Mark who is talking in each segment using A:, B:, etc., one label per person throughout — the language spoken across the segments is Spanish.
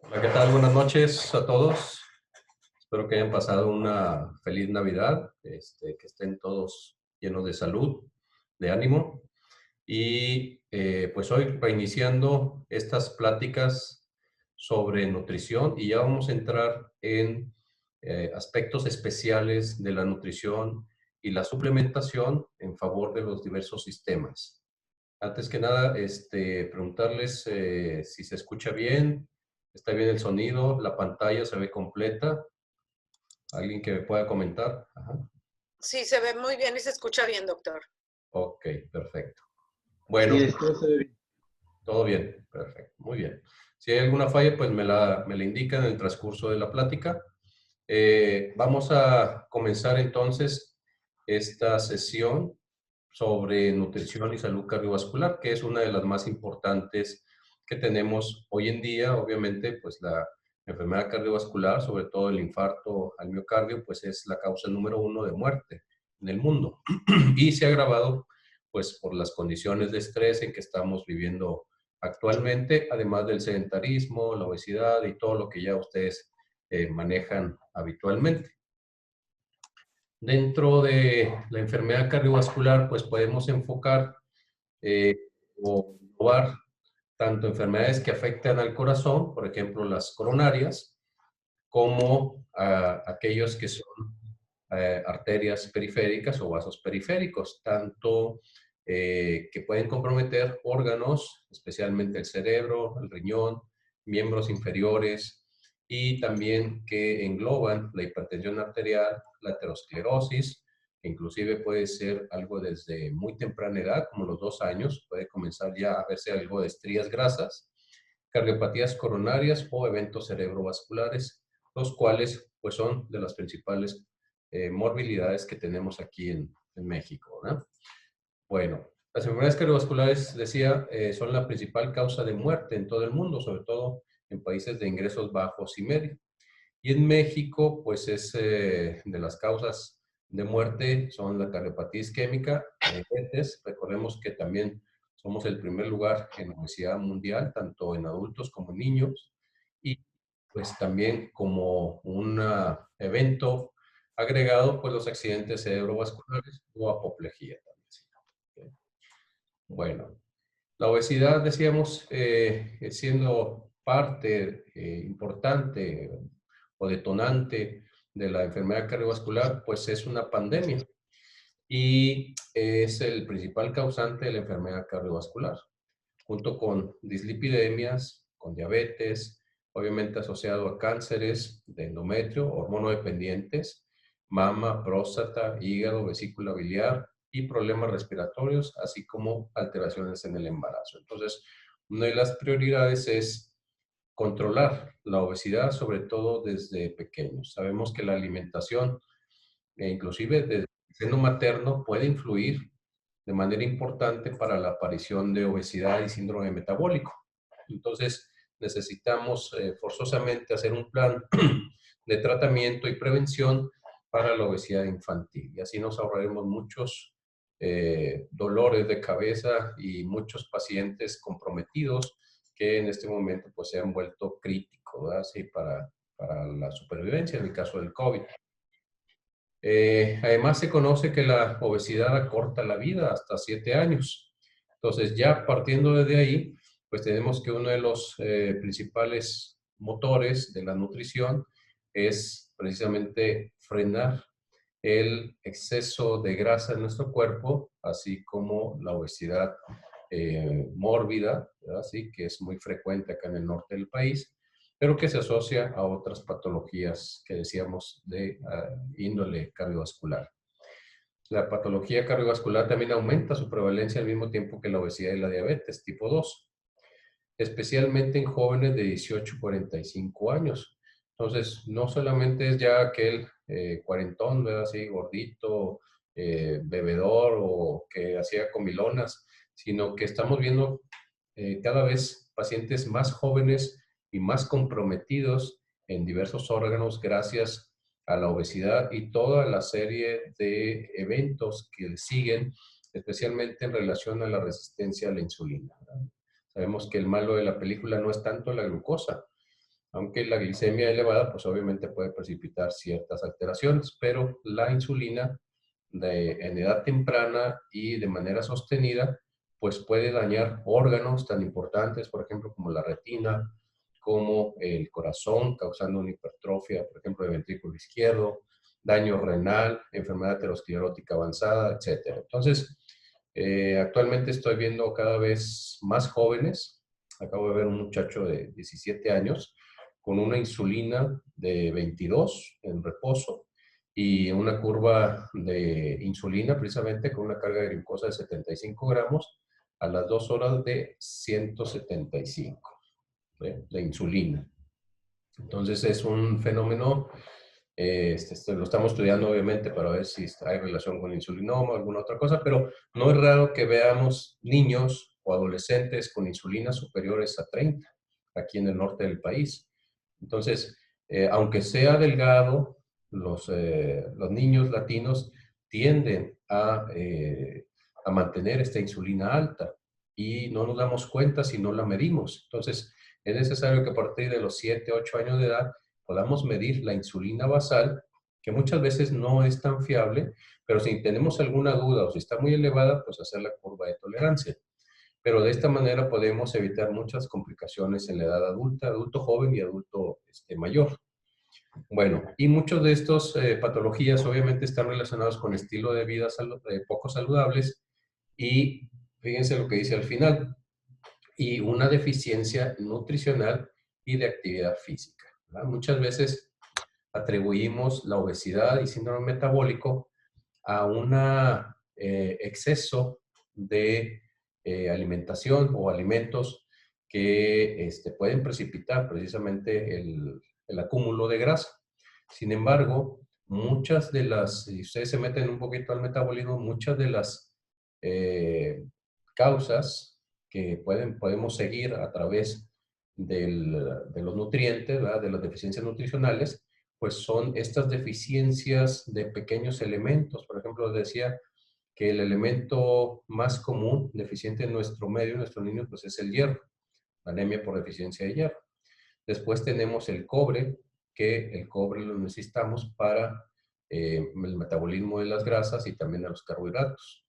A: Hola, ¿qué tal? Buenas noches a todos. Espero que hayan pasado una feliz Navidad, que estén todos llenos de salud, de ánimo. Y pues hoy reiniciando estas pláticas sobre nutrición y ya vamos a entrar en aspectos especiales de la nutrición y la suplementación en favor de los diversos sistemas. Antes que nada, preguntarles si se escucha bien, está bien el sonido, la pantalla se ve completa. ¿Alguien que me pueda comentar? Ajá.
B: Sí, se ve muy bien y se escucha bien, doctor.
A: Ok, perfecto.
C: Así
A: Bueno,
C: es, todo se ve bien.
A: todo bien, perfecto, muy bien. Si hay alguna falla, pues me la indican en el transcurso de la plática. Vamos a comenzar entonces esta sesión sobre nutrición y salud cardiovascular, que es una de las más importantes que tenemos hoy en día. Obviamente, pues la enfermedad cardiovascular, sobre todo el infarto al miocardio, pues es la causa número uno de muerte en el mundo. Y se ha agravado, pues, por las condiciones de estrés en que estamos viviendo actualmente, además del sedentarismo, la obesidad y todo lo que ya ustedes manejan habitualmente. Dentro de la enfermedad cardiovascular, pues podemos enfocar eh, o englobar tanto enfermedades que afectan al corazón, por ejemplo, las coronarias, como aquellos que son arterias periféricas o vasos periféricos, tanto que pueden comprometer órganos, especialmente el cerebro, el riñón, miembros inferiores, y también que engloban la hipertensión arterial, la aterosclerosis, que inclusive puede ser algo desde muy temprana edad, como los 2 años, puede comenzar ya a verse algo de estrías grasas, cardiopatías coronarias o eventos cerebrovasculares, los cuales pues son de las principales morbilidades que tenemos aquí en México, ¿no? Bueno, las enfermedades cardiovasculares, decía, son la principal causa de muerte en todo el mundo, sobre todo en países de ingresos bajos y medios. Y en México, pues es de las causas de muerte son la cardiopatía isquémica, diabetes. Recordemos que también somos el primer lugar en obesidad mundial, tanto en adultos como en niños. Y pues también como un evento agregado, pues los accidentes cerebrovasculares o apoplejía también. ¿Sí? Ok. Bueno, la obesidad, decíamos, siendo parte importante o detonante de la enfermedad cardiovascular, pues es una pandemia y es el principal causante de la enfermedad cardiovascular, junto con dislipidemias, con diabetes, obviamente asociado a cánceres de endometrio, hormonodependientes, mama, próstata, hígado, vesícula biliar y problemas respiratorios, así como alteraciones en el embarazo. Entonces, una de las prioridades es controlar la obesidad, sobre todo desde pequeños. Sabemos que la alimentación, inclusive desde el seno materno, puede influir de manera importante para la aparición de obesidad y síndrome metabólico. Entonces, necesitamos forzosamente hacer un plan de tratamiento y prevención para la obesidad infantil. Y así nos ahorraremos muchos dolores de cabeza y muchos pacientes comprometidos que en este momento pues, se han vuelto críticos, ¿verdad? Sí, para la supervivencia en el caso del COVID. Además, se conoce que la obesidad acorta la vida hasta 7 años. Entonces, ya partiendo desde ahí, pues tenemos que uno de los principales motores de la nutrición es precisamente frenar el exceso de grasa en nuestro cuerpo, así como la obesidad mórbida, ¿verdad? Sí, que es muy frecuente acá en el norte del país, pero que se asocia a otras patologías que decíamos de índole cardiovascular. La patología cardiovascular también aumenta su prevalencia al mismo tiempo que la obesidad y la diabetes tipo 2, especialmente en jóvenes de 18 a 45 años. Entonces, no solamente es ya aquel cuarentón, ¿verdad? Así, gordito, bebedor o que hacía comilonas, sino que estamos viendo cada vez pacientes más jóvenes y más comprometidos en diversos órganos gracias a la obesidad y toda la serie de eventos que siguen, especialmente en relación a la resistencia a la insulina, ¿verdad? Sabemos que el malo de la película no es tanto la glucosa, Aunque la glicemia elevada, pues obviamente puede precipitar ciertas alteraciones, pero la insulina en edad temprana y de manera sostenida, pues puede dañar órganos tan importantes, por ejemplo, como la retina, como el corazón, causando una hipertrofia, por ejemplo, del ventrículo izquierdo, daño renal, enfermedad aterosclerótica avanzada, etcétera. Entonces, actualmente estoy viendo cada vez más jóvenes. Acabo de ver un muchacho de 17 años con una insulina de 22 en reposo y una curva de insulina precisamente con una carga de glucosa de 75 gramos a las 2 horas de 175 de insulina. Entonces es un fenómeno, lo estamos estudiando obviamente para ver si hay relación con insulinoma o alguna otra cosa, pero no es raro que veamos niños o adolescentes con insulinas superiores a 30 aquí en el norte del país. Entonces, aunque sea delgado, los niños latinos tienden a mantener esta insulina alta y no nos damos cuenta si no la medimos. Entonces, es necesario que a partir de los 7, 8 años de edad podamos medir la insulina basal, que muchas veces no es tan fiable, pero si tenemos alguna duda o si está muy elevada, pues hacer la curva de tolerancia. Pero de esta manera podemos evitar muchas complicaciones en la edad adulta, adulto joven y adulto mayor. Bueno, y muchas de estas patologías obviamente están relacionadas con estilo de vida poco saludables y fíjense lo que dice al final, y una deficiencia nutricional y de actividad física, ¿verdad? Muchas veces atribuimos la obesidad y síndrome metabólico a un exceso de alimentación o alimentos que pueden precipitar precisamente el acúmulo de grasa. Sin embargo, muchas de las, si ustedes se meten un poquito al metabolismo, muchas de las causas que podemos seguir a través de los nutrientes, ¿verdad? De las deficiencias nutricionales, pues son estas deficiencias de pequeños elementos. Por ejemplo, decía que el elemento más común deficiente en nuestro medio, en nuestros niños, pues es el hierro, anemia por deficiencia de hierro. Después tenemos el cobre, que el cobre lo necesitamos para el metabolismo de las grasas y también de los carbohidratos.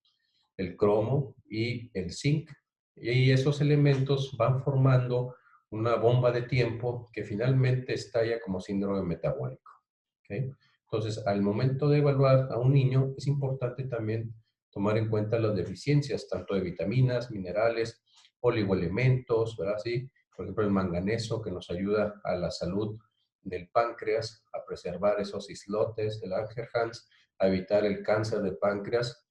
A: El cromo y el zinc. Y esos elementos van formando una bomba de tiempo que finalmente estalla como síndrome metabólico. ¿Okay? Entonces, al momento de evaluar a un niño, es importante también tomar en cuenta las deficiencias, tanto de vitaminas, minerales, oligoelementos, ¿verdad? ¿Sí? Por ejemplo, el manganeso, que nos ayuda a la salud del páncreas, a preservar esos islotes, el Langerhans, a evitar el cáncer de páncreas,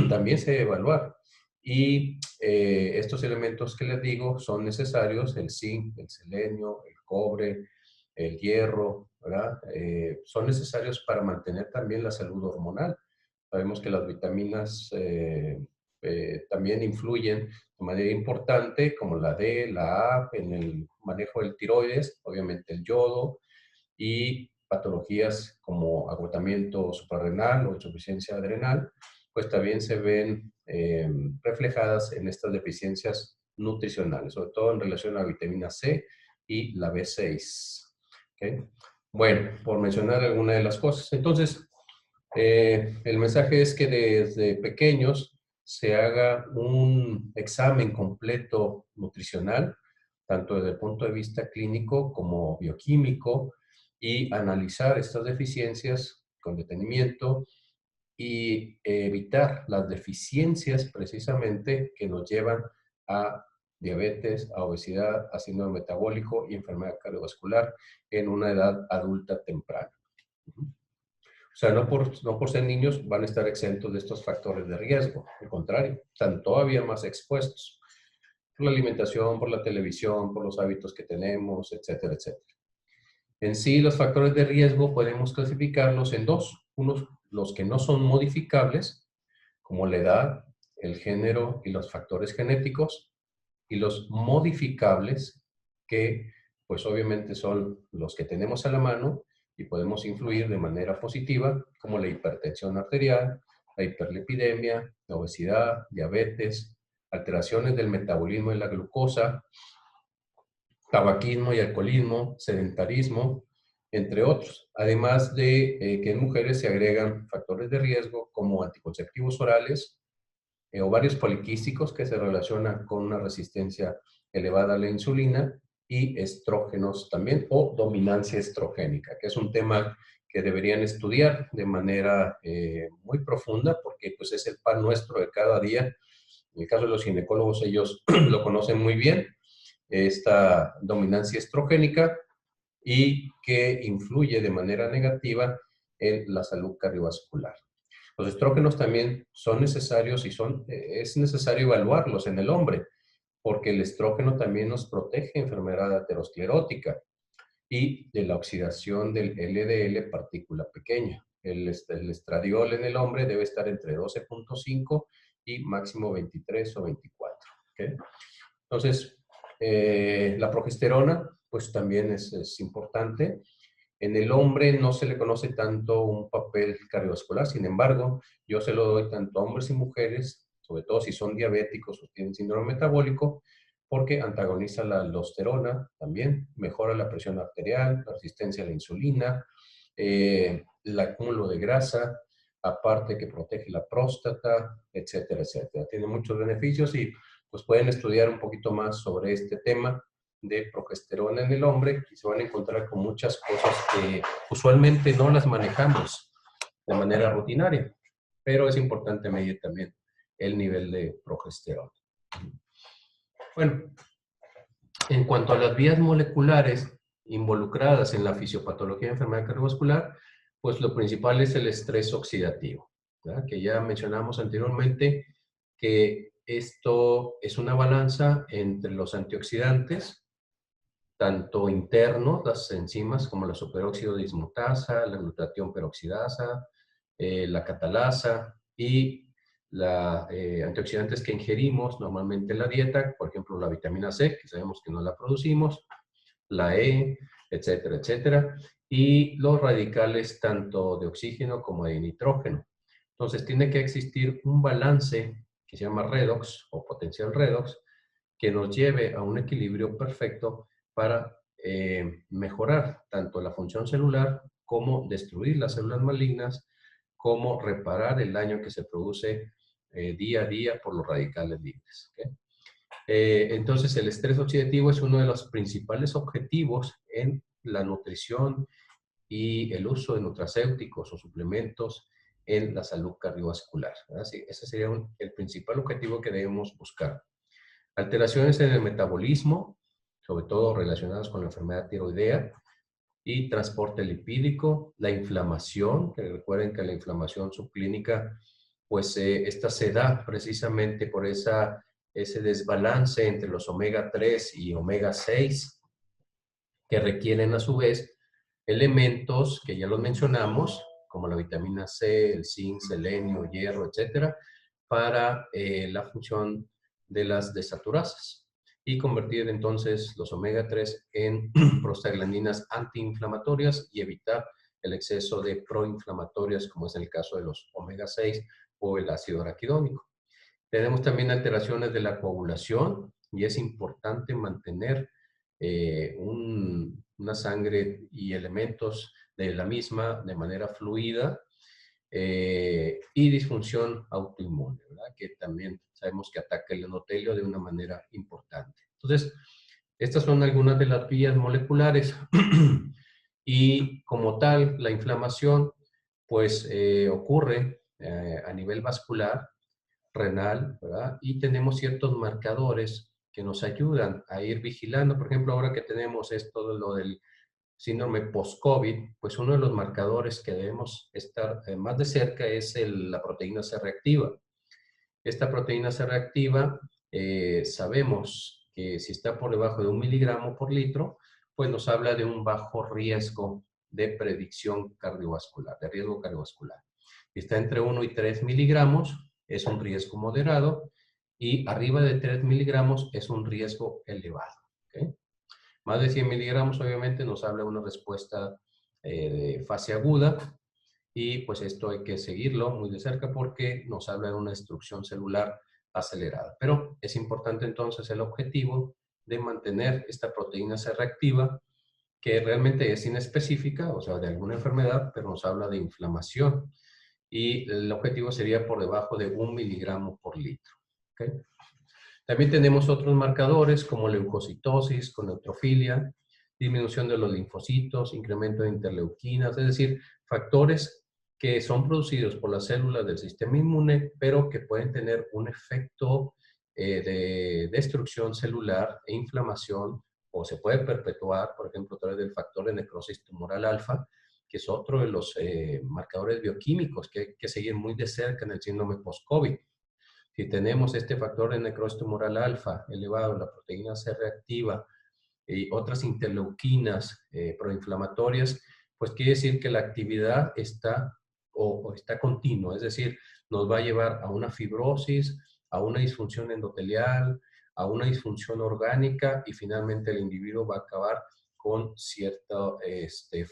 A: también se debe evaluar. Y estos elementos que les digo son necesarios, el zinc, el selenio, el cobre, el hierro, ¿verdad? Son necesarios para mantener también la salud hormonal. Sabemos que las vitaminas también influyen de manera importante, como la D, la A, en el manejo del tiroides, obviamente el yodo, y patologías como agotamiento suprarrenal o insuficiencia adrenal, pues también se ven reflejadas en estas deficiencias nutricionales, sobre todo en relación a la vitamina C y la B6. ¿Okay? Bueno, por mencionar alguna de las cosas. Entonces, el mensaje es que desde pequeños se haga un examen completo nutricional, tanto desde el punto de vista clínico como bioquímico, y analizar estas deficiencias con detenimiento y evitar las deficiencias precisamente que nos llevan a diabetes, a obesidad, a síndrome metabólico y enfermedad cardiovascular en una edad adulta temprana. O sea, no por ser niños van a estar exentos de estos factores de riesgo. Al contrario, están todavía más expuestos por la alimentación, por la televisión, por los hábitos que tenemos, etcétera, etcétera. En sí, los factores de riesgo podemos clasificarlos en dos. Unos, los que no son modificables, como la edad, el género y los factores genéticos, y los modificables, que pues obviamente son los que tenemos a la mano y podemos influir de manera positiva, como la hipertensión arterial, la hiperlipidemia, la obesidad, diabetes, alteraciones del metabolismo de la glucosa, tabaquismo y alcoholismo, sedentarismo, entre otros. Además de que en mujeres se agregan factores de riesgo como anticonceptivos orales, ovarios poliquísticos que se relacionan con una resistencia elevada a la insulina y estrógenos también, o dominancia estrogénica, que es un tema que deberían estudiar de manera muy profunda porque pues, es el pan nuestro de cada día. En el caso de los ginecólogos, ellos lo conocen muy bien, esta dominancia estrogénica, y que influye de manera negativa en la salud cardiovascular. Los estrógenos también son necesarios y es necesario evaluarlos en el hombre, porque el estrógeno también nos protege de enfermedad aterosclerótica y de la oxidación del LDL partícula pequeña. El estradiol en el hombre debe estar entre 12.5 y máximo 23 o 24. ¿Okay? Entonces, la progesterona, pues también es importante. En el hombre no se le conoce tanto un papel cardiovascular, sin embargo, yo se lo doy tanto a hombres y mujeres, sobre todo si son diabéticos o tienen síndrome metabólico, porque antagoniza la aldosterona también, mejora la presión arterial, la resistencia a la insulina, el acúmulo de grasa, aparte que protege la próstata, etcétera, etcétera. Tiene muchos beneficios y pues pueden estudiar un poquito más sobre este tema de progesterona en el hombre y se van a encontrar con muchas cosas que usualmente no las manejamos de manera rutinaria, pero es importante medir también el nivel de progesterona. Bueno, en cuanto a las vías moleculares involucradas en la fisiopatología de enfermedad cardiovascular, pues lo principal es el estrés oxidativo, ¿verdad? Que ya mencionamos anteriormente que esto es una balanza entre los antioxidantes, tanto internos, las enzimas como la superóxido dismutasa, la glutatión peroxidasa, la catalasa y los antioxidantes que ingerimos normalmente en la dieta, por ejemplo la vitamina C, que sabemos que no la producimos, la E, etcétera, etcétera, y los radicales tanto de oxígeno como de nitrógeno. Entonces tiene que existir un balance que se llama redox o potencial redox, que nos lleve a un equilibrio perfecto para mejorar tanto la función celular como destruir las células malignas, como reparar el daño que se produce día a día por los radicales libres. ¿Okay? Entonces, el estrés oxidativo es uno de los principales objetivos en la nutrición y el uso de nutracéuticos o suplementos en la salud cardiovascular. Así, ese sería el principal objetivo que debemos buscar. Alteraciones en el metabolismo, sobre todo relacionadas con la enfermedad tiroidea, y transporte lipídico, la inflamación, que recuerden que la inflamación subclínica, pues esta se da precisamente por ese desbalance entre los omega 3 y omega 6, que requieren a su vez elementos que ya los mencionamos, como la vitamina C, el zinc, selenio, hierro, etcétera, para la función de las desaturasas y convertir entonces los omega 3 en prostaglandinas antiinflamatorias y evitar el exceso de proinflamatorias, como es el caso de los omega 6 o el ácido araquidónico. Tenemos también alteraciones de la coagulación y es importante mantener una sangre y elementos de la misma de manera fluida, y disfunción autoinmune, ¿verdad? Que también sabemos que ataca el endotelio de una manera importante. Entonces, estas son algunas de las vías moleculares y como tal, la inflamación pues ocurre a nivel vascular, renal, ¿verdad? Y tenemos ciertos marcadores que nos ayudan a ir vigilando. Por ejemplo, ahora que tenemos esto de lo del síndrome post-COVID, pues uno de los marcadores que debemos estar más de cerca es la proteína C reactiva. Esta proteína C reactiva, sabemos que si está por debajo de 1 miligramo por litro, pues nos habla de un bajo riesgo de predicción cardiovascular, de riesgo cardiovascular. Si está entre 1 y 3 miligramos, es un riesgo moderado, y arriba de 3 miligramos es un riesgo elevado. ¿Okay? Más de 100 miligramos obviamente nos habla de una respuesta de fase aguda, y pues esto hay que seguirlo muy de cerca porque nos habla de una destrucción celular acelerada. Pero es importante entonces el objetivo de mantener esta proteína C reactiva, que realmente es inespecífica, o sea, de alguna enfermedad, pero nos habla de inflamación. Y el objetivo sería por debajo de 1 miligramo por litro. ¿Okay? También tenemos otros marcadores como leucocitosis con neutrofilia, disminución de los linfocitos, incremento de interleuquinas, es decir, factores que son producidos por las células del sistema inmune, pero que pueden tener un efecto de destrucción celular e inflamación, o se puede perpetuar, por ejemplo, a través del factor de necrosis tumoral alfa, que es otro de los marcadores bioquímicos que hay que seguir muy de cerca en el síndrome post-COVID. Si tenemos este factor de necrosis tumoral alfa elevado, la proteína C reactiva y otras interleuquinas proinflamatorias, pues quiere decir que la actividad está o está continua, es decir, nos va a llevar a una fibrosis, a una disfunción endotelial, a una disfunción orgánica y finalmente el individuo va a acabar con cierta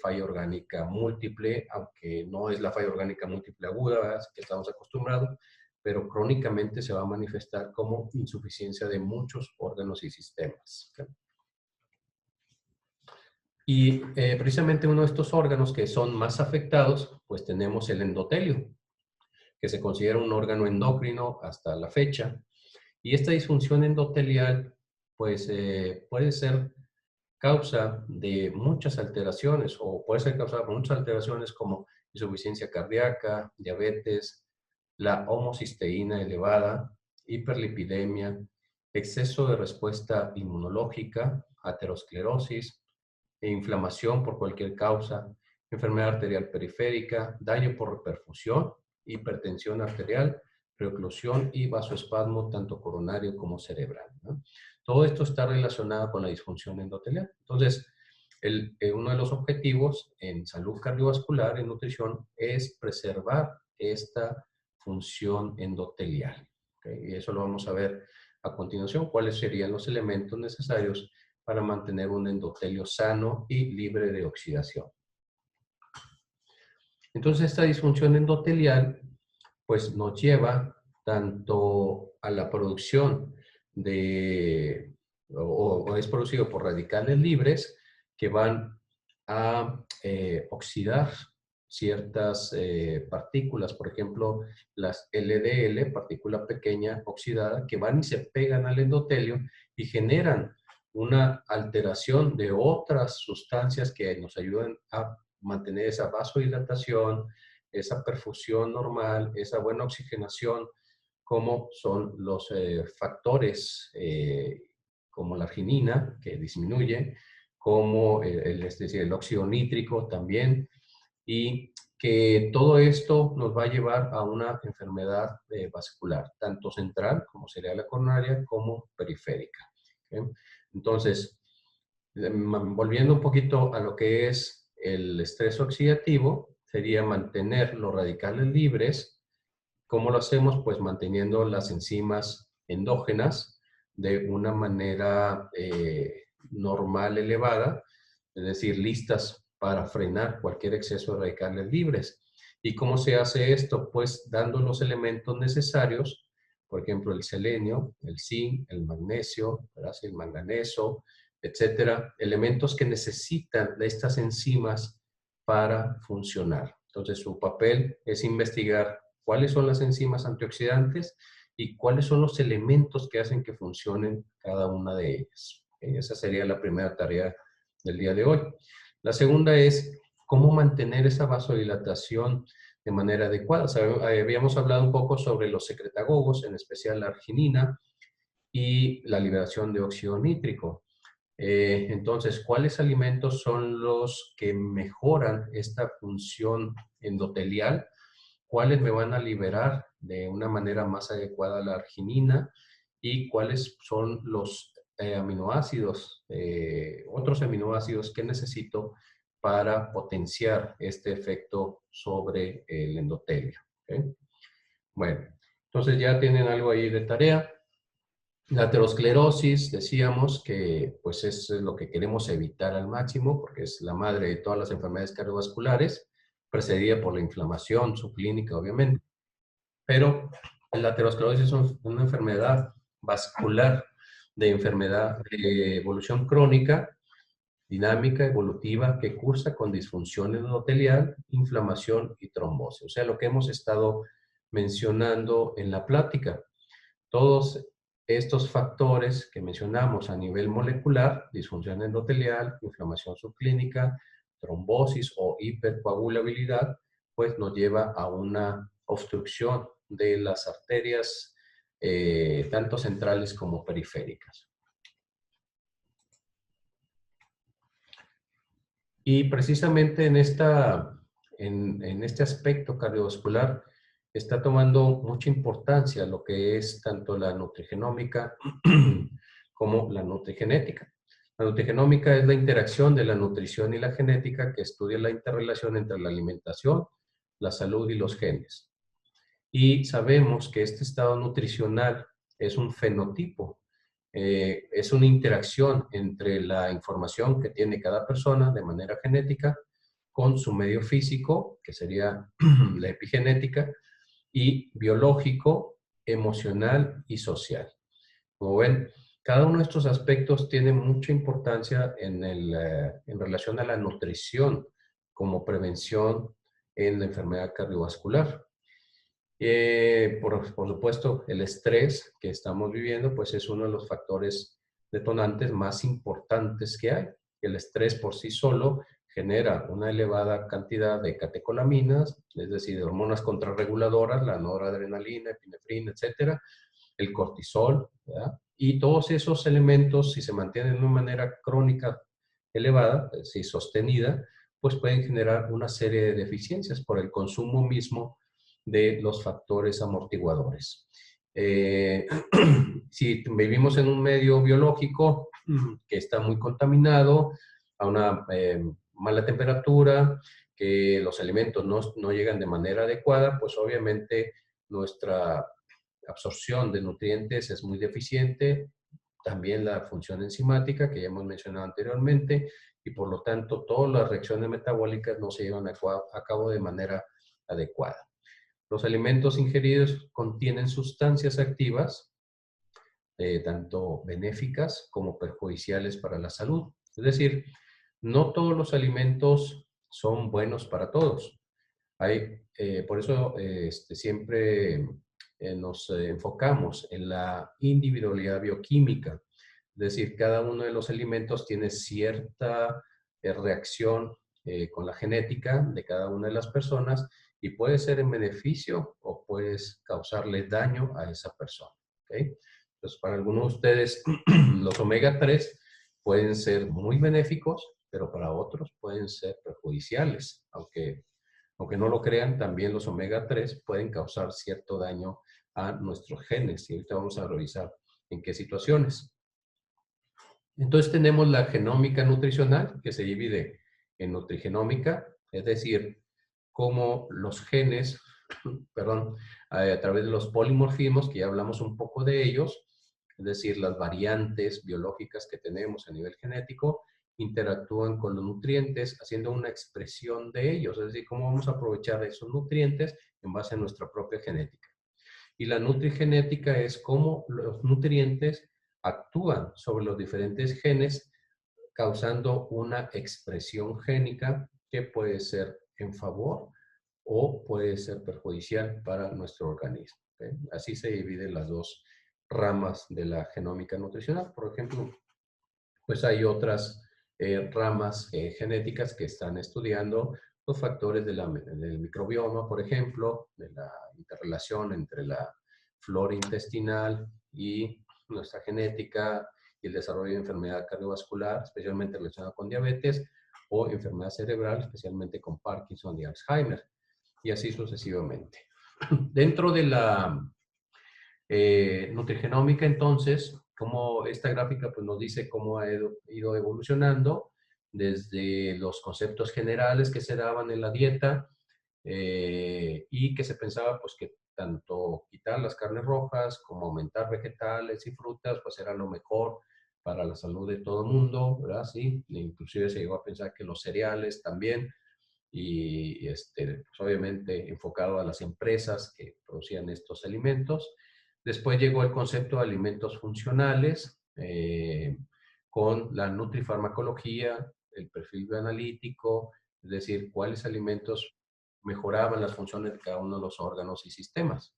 A: falla orgánica múltiple, aunque no es la falla orgánica múltiple aguda, ¿verdad?, que estamos acostumbrados, pero crónicamente se va a manifestar como insuficiencia de muchos órganos y sistemas. ¿Okay? Y precisamente uno de estos órganos que son más afectados, pues tenemos el endotelio, que se considera un órgano endocrino hasta la fecha. Y esta disfunción endotelial, pues puede ser causa de muchas alteraciones o puede ser causada por muchas alteraciones como insuficiencia cardíaca, diabetes, la homocisteína elevada, hiperlipidemia, exceso de respuesta inmunológica, aterosclerosis, e inflamación por cualquier causa, enfermedad arterial periférica, daño por perfusión, hipertensión arterial, preoclusión y vasoespasmo tanto coronario como cerebral, ¿no? Todo esto está relacionado con la disfunción endotelial. Entonces, uno de los objetivos en salud cardiovascular, en nutrición, es preservar esta función endotelial. ¿Okay? Y eso lo vamos a ver a continuación, cuáles serían los elementos necesarios para mantener un endotelio sano y libre de oxidación. Entonces, esta disfunción endotelial pues nos lleva tanto a la producción de, o es producido por radicales libres que van a oxidar ciertas partículas, por ejemplo, las LDL, partícula pequeña oxidada, que van y se pegan al endotelio y generan una alteración de otras sustancias que nos ayudan a mantener esa vasodilatación, esa perfusión normal, esa buena oxigenación, como son los factores como la arginina, que disminuye, como es decir, el óxido nítrico también, y que todo esto nos va a llevar a una enfermedad vascular, tanto central, como sería la coronaria, como periférica. ¿Okay? Entonces, volviendo un poquito a lo que es el estrés oxidativo, sería mantener los radicales libres. ¿Cómo lo hacemos? Pues manteniendo las enzimas endógenas de una manera normal, elevada, es decir, listas para frenar cualquier exceso de radicales libres. ¿Y cómo se hace esto? Pues dando los elementos necesarios, por ejemplo, el selenio, el zinc, el magnesio, el manganeso, etcétera, elementos que necesitan de estas enzimas para funcionar. Entonces, su papel es investigar cuáles son las enzimas antioxidantes y cuáles son los elementos que hacen que funcionen cada una de ellas. Esa sería la primera tarea del día de hoy. La segunda es cómo mantener esa vasodilatación de manera adecuada. Habíamos hablado un poco sobre los secretagogos, en especial la arginina y la liberación de óxido nítrico. Entonces, ¿cuáles alimentos son los que mejoran esta función endotelial? ¿Cuáles me van a liberar de una manera más adecuada la arginina? ¿Y cuáles son los aminoácidos, otros aminoácidos que necesito para potenciar este efecto sobre el endotelio? ¿Okay? Bueno, entonces ya tienen algo ahí de tarea. La aterosclerosis, decíamos que pues es lo que queremos evitar al máximo porque es la madre de todas las enfermedades cardiovasculares, precedida por la inflamación subclínica, obviamente. Pero la aterosclerosis es una enfermedad vascular de enfermedad de evolución crónica, dinámica, evolutiva, que cursa con disfunción endotelial, inflamación y trombosis. O sea, lo que hemos estado mencionando en la plática. Todos estos factores que mencionamos a nivel molecular, disfunción endotelial, inflamación subclínica, trombosis o hipercoagulabilidad, pues nos lleva a una obstrucción de las arterias, tanto centrales como periféricas. Y precisamente en este aspecto cardiovascular está tomando mucha importancia lo que es tanto la nutrigenómica como la nutrigenética. La nutrigenómica es la interacción de la nutrición y la genética que estudia la interrelación entre la alimentación, la salud y los genes. Y sabemos que este estado nutricional es un fenotipo, es una interacción entre la información que tiene cada persona de manera genética con su medio físico, que sería la epigenética, y biológico, emocional y social. Como ven, cada uno de estos aspectos tiene mucha importancia en relación a la nutrición como prevención en la enfermedad cardiovascular. Por supuesto, el estrés que estamos viviendo, pues es uno de los factores detonantes más importantes que hay. El estrés por sí solo genera una elevada cantidad de catecolaminas, es decir, de hormonas contrarreguladoras, la noradrenalina, epinefrina, etcétera, el cortisol, ¿verdad? Y todos esos elementos, si se mantienen de una manera crónica elevada, es decir, sostenida, pues pueden generar una serie de deficiencias por el consumo mismo de los factores amortiguadores. Si vivimos en un medio biológico que está muy contaminado, a una mala temperatura, que los alimentos no llegan de manera adecuada, pues obviamente nuestra absorción de nutrientes es muy deficiente, también la función enzimática que ya hemos mencionado anteriormente, y por lo tanto todas las reacciones metabólicas no se llevan a cabo de manera adecuada. Los alimentos ingeridos contienen sustancias activas, tanto benéficas como perjudiciales para la salud. Es decir, no todos los alimentos son buenos para todos. Por eso siempre nos enfocamos en la individualidad bioquímica. Es decir, cada uno de los alimentos tiene cierta reacción con la genética de cada una de las personas y puede ser en beneficio o puedes causarle daño a esa persona. ¿Okay? Entonces, para algunos de ustedes, los omega 3 pueden ser muy benéficos, pero para otros pueden ser perjudiciales. Aunque no lo crean, también los omega 3 pueden causar cierto daño a nuestros genes. Y ahorita vamos a revisar en qué situaciones. Entonces tenemos la genómica nutricional, que se divide en nutrigenómica, es decir, cómo los genes, perdón, a través de los polimorfismos, que ya hablamos un poco de ellos, es decir, las variantes biológicas que tenemos a nivel genético, interactúan con los nutrientes haciendo una expresión de ellos, es decir, cómo vamos a aprovechar esos nutrientes en base a nuestra propia genética. Y la nutrigenética es cómo los nutrientes actúan sobre los diferentes genes, causando una expresión génica que puede ser en favor o puede ser perjudicial para nuestro organismo. ¿Okay? Así se dividen las dos ramas de la genómica nutricional. Por ejemplo, pues hay otras ramas genéticas que están estudiando los factores del microbioma, por ejemplo, de la interrelación entre la flora intestinal y nuestra genética y el desarrollo de enfermedad cardiovascular, especialmente relacionada con diabetes, o enfermedad cerebral, especialmente con Parkinson y Alzheimer, y así sucesivamente. Dentro de la nutrigenómica, entonces, como esta gráfica pues, nos dice cómo ha ido evolucionando desde los conceptos generales que se daban en la dieta y que se pensaba pues, que tanto quitar las carnes rojas como aumentar vegetales y frutas pues era lo mejor para la salud de todo el mundo, ¿verdad? Sí, inclusive se llegó a pensar que los cereales también y pues obviamente enfocado a las empresas que producían estos alimentos. Después llegó el concepto de alimentos funcionales, con la nutrifarmacología, el perfil bioanalítico, es decir, cuáles alimentos mejoraban las funciones de cada uno de los órganos y sistemas.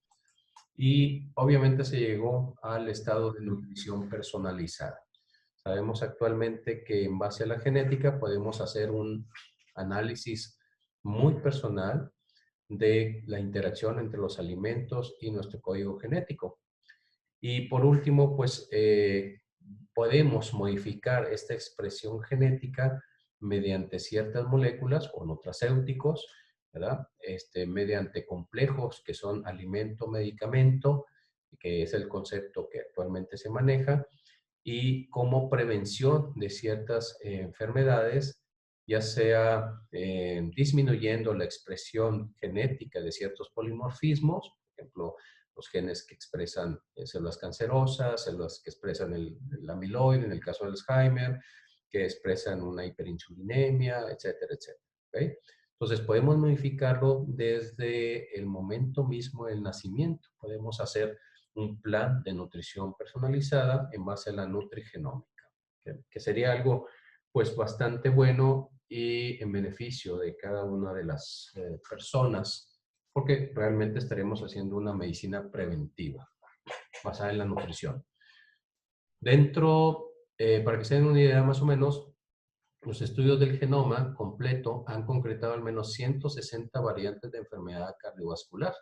A: Y obviamente se llegó al estado de nutrición personalizada. Sabemos actualmente que en base a la genética podemos hacer un análisis muy personal de la interacción entre los alimentos y nuestro código genético. Y por último, pues podemos modificar esta expresión genética mediante ciertas moléculas o nutracéuticos, ¿verdad? Mediante complejos que son alimento-medicamento, que es el concepto que actualmente se maneja, y como prevención de ciertas enfermedades, ya sea disminuyendo la expresión genética de ciertos polimorfismos, por ejemplo, los genes que expresan células cancerosas, células que expresan el amiloide, en el caso del Alzheimer, que expresan una hiperinsulinemia, etcétera, etcétera. ¿Okay? Entonces, podemos modificarlo desde el momento mismo del nacimiento. Podemos hacer un plan de nutrición personalizada en base a la nutrigenómica, que sería algo pues bastante bueno y en beneficio de cada una de las personas, porque realmente estaremos haciendo una medicina preventiva basada en la nutrición. Dentro, para que se den una idea más o menos, los estudios del genoma completo han concretado al menos 160 variantes de enfermedad cardiovascular,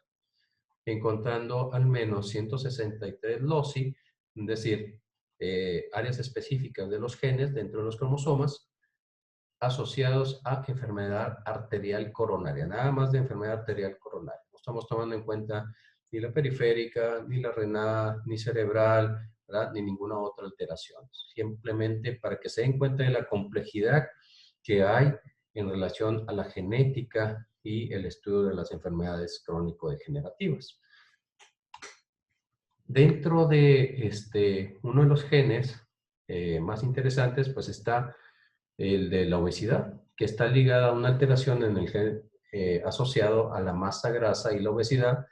A: encontrando al menos 163 loci, es decir, áreas específicas de los genes dentro de los cromosomas asociados a enfermedad arterial coronaria, nada más de enfermedad arterial coronaria. No estamos tomando en cuenta ni la periférica, ni la renal, ni cerebral, ¿verdad? Ni ninguna otra alteración. Simplemente para que se den cuenta de la complejidad que hay en relación a la genética y el estudio de las enfermedades crónico-degenerativas. Dentro de uno de los genes más interesantes, pues está el de la obesidad, que está ligada a una alteración en el gen asociado a la masa grasa y la obesidad,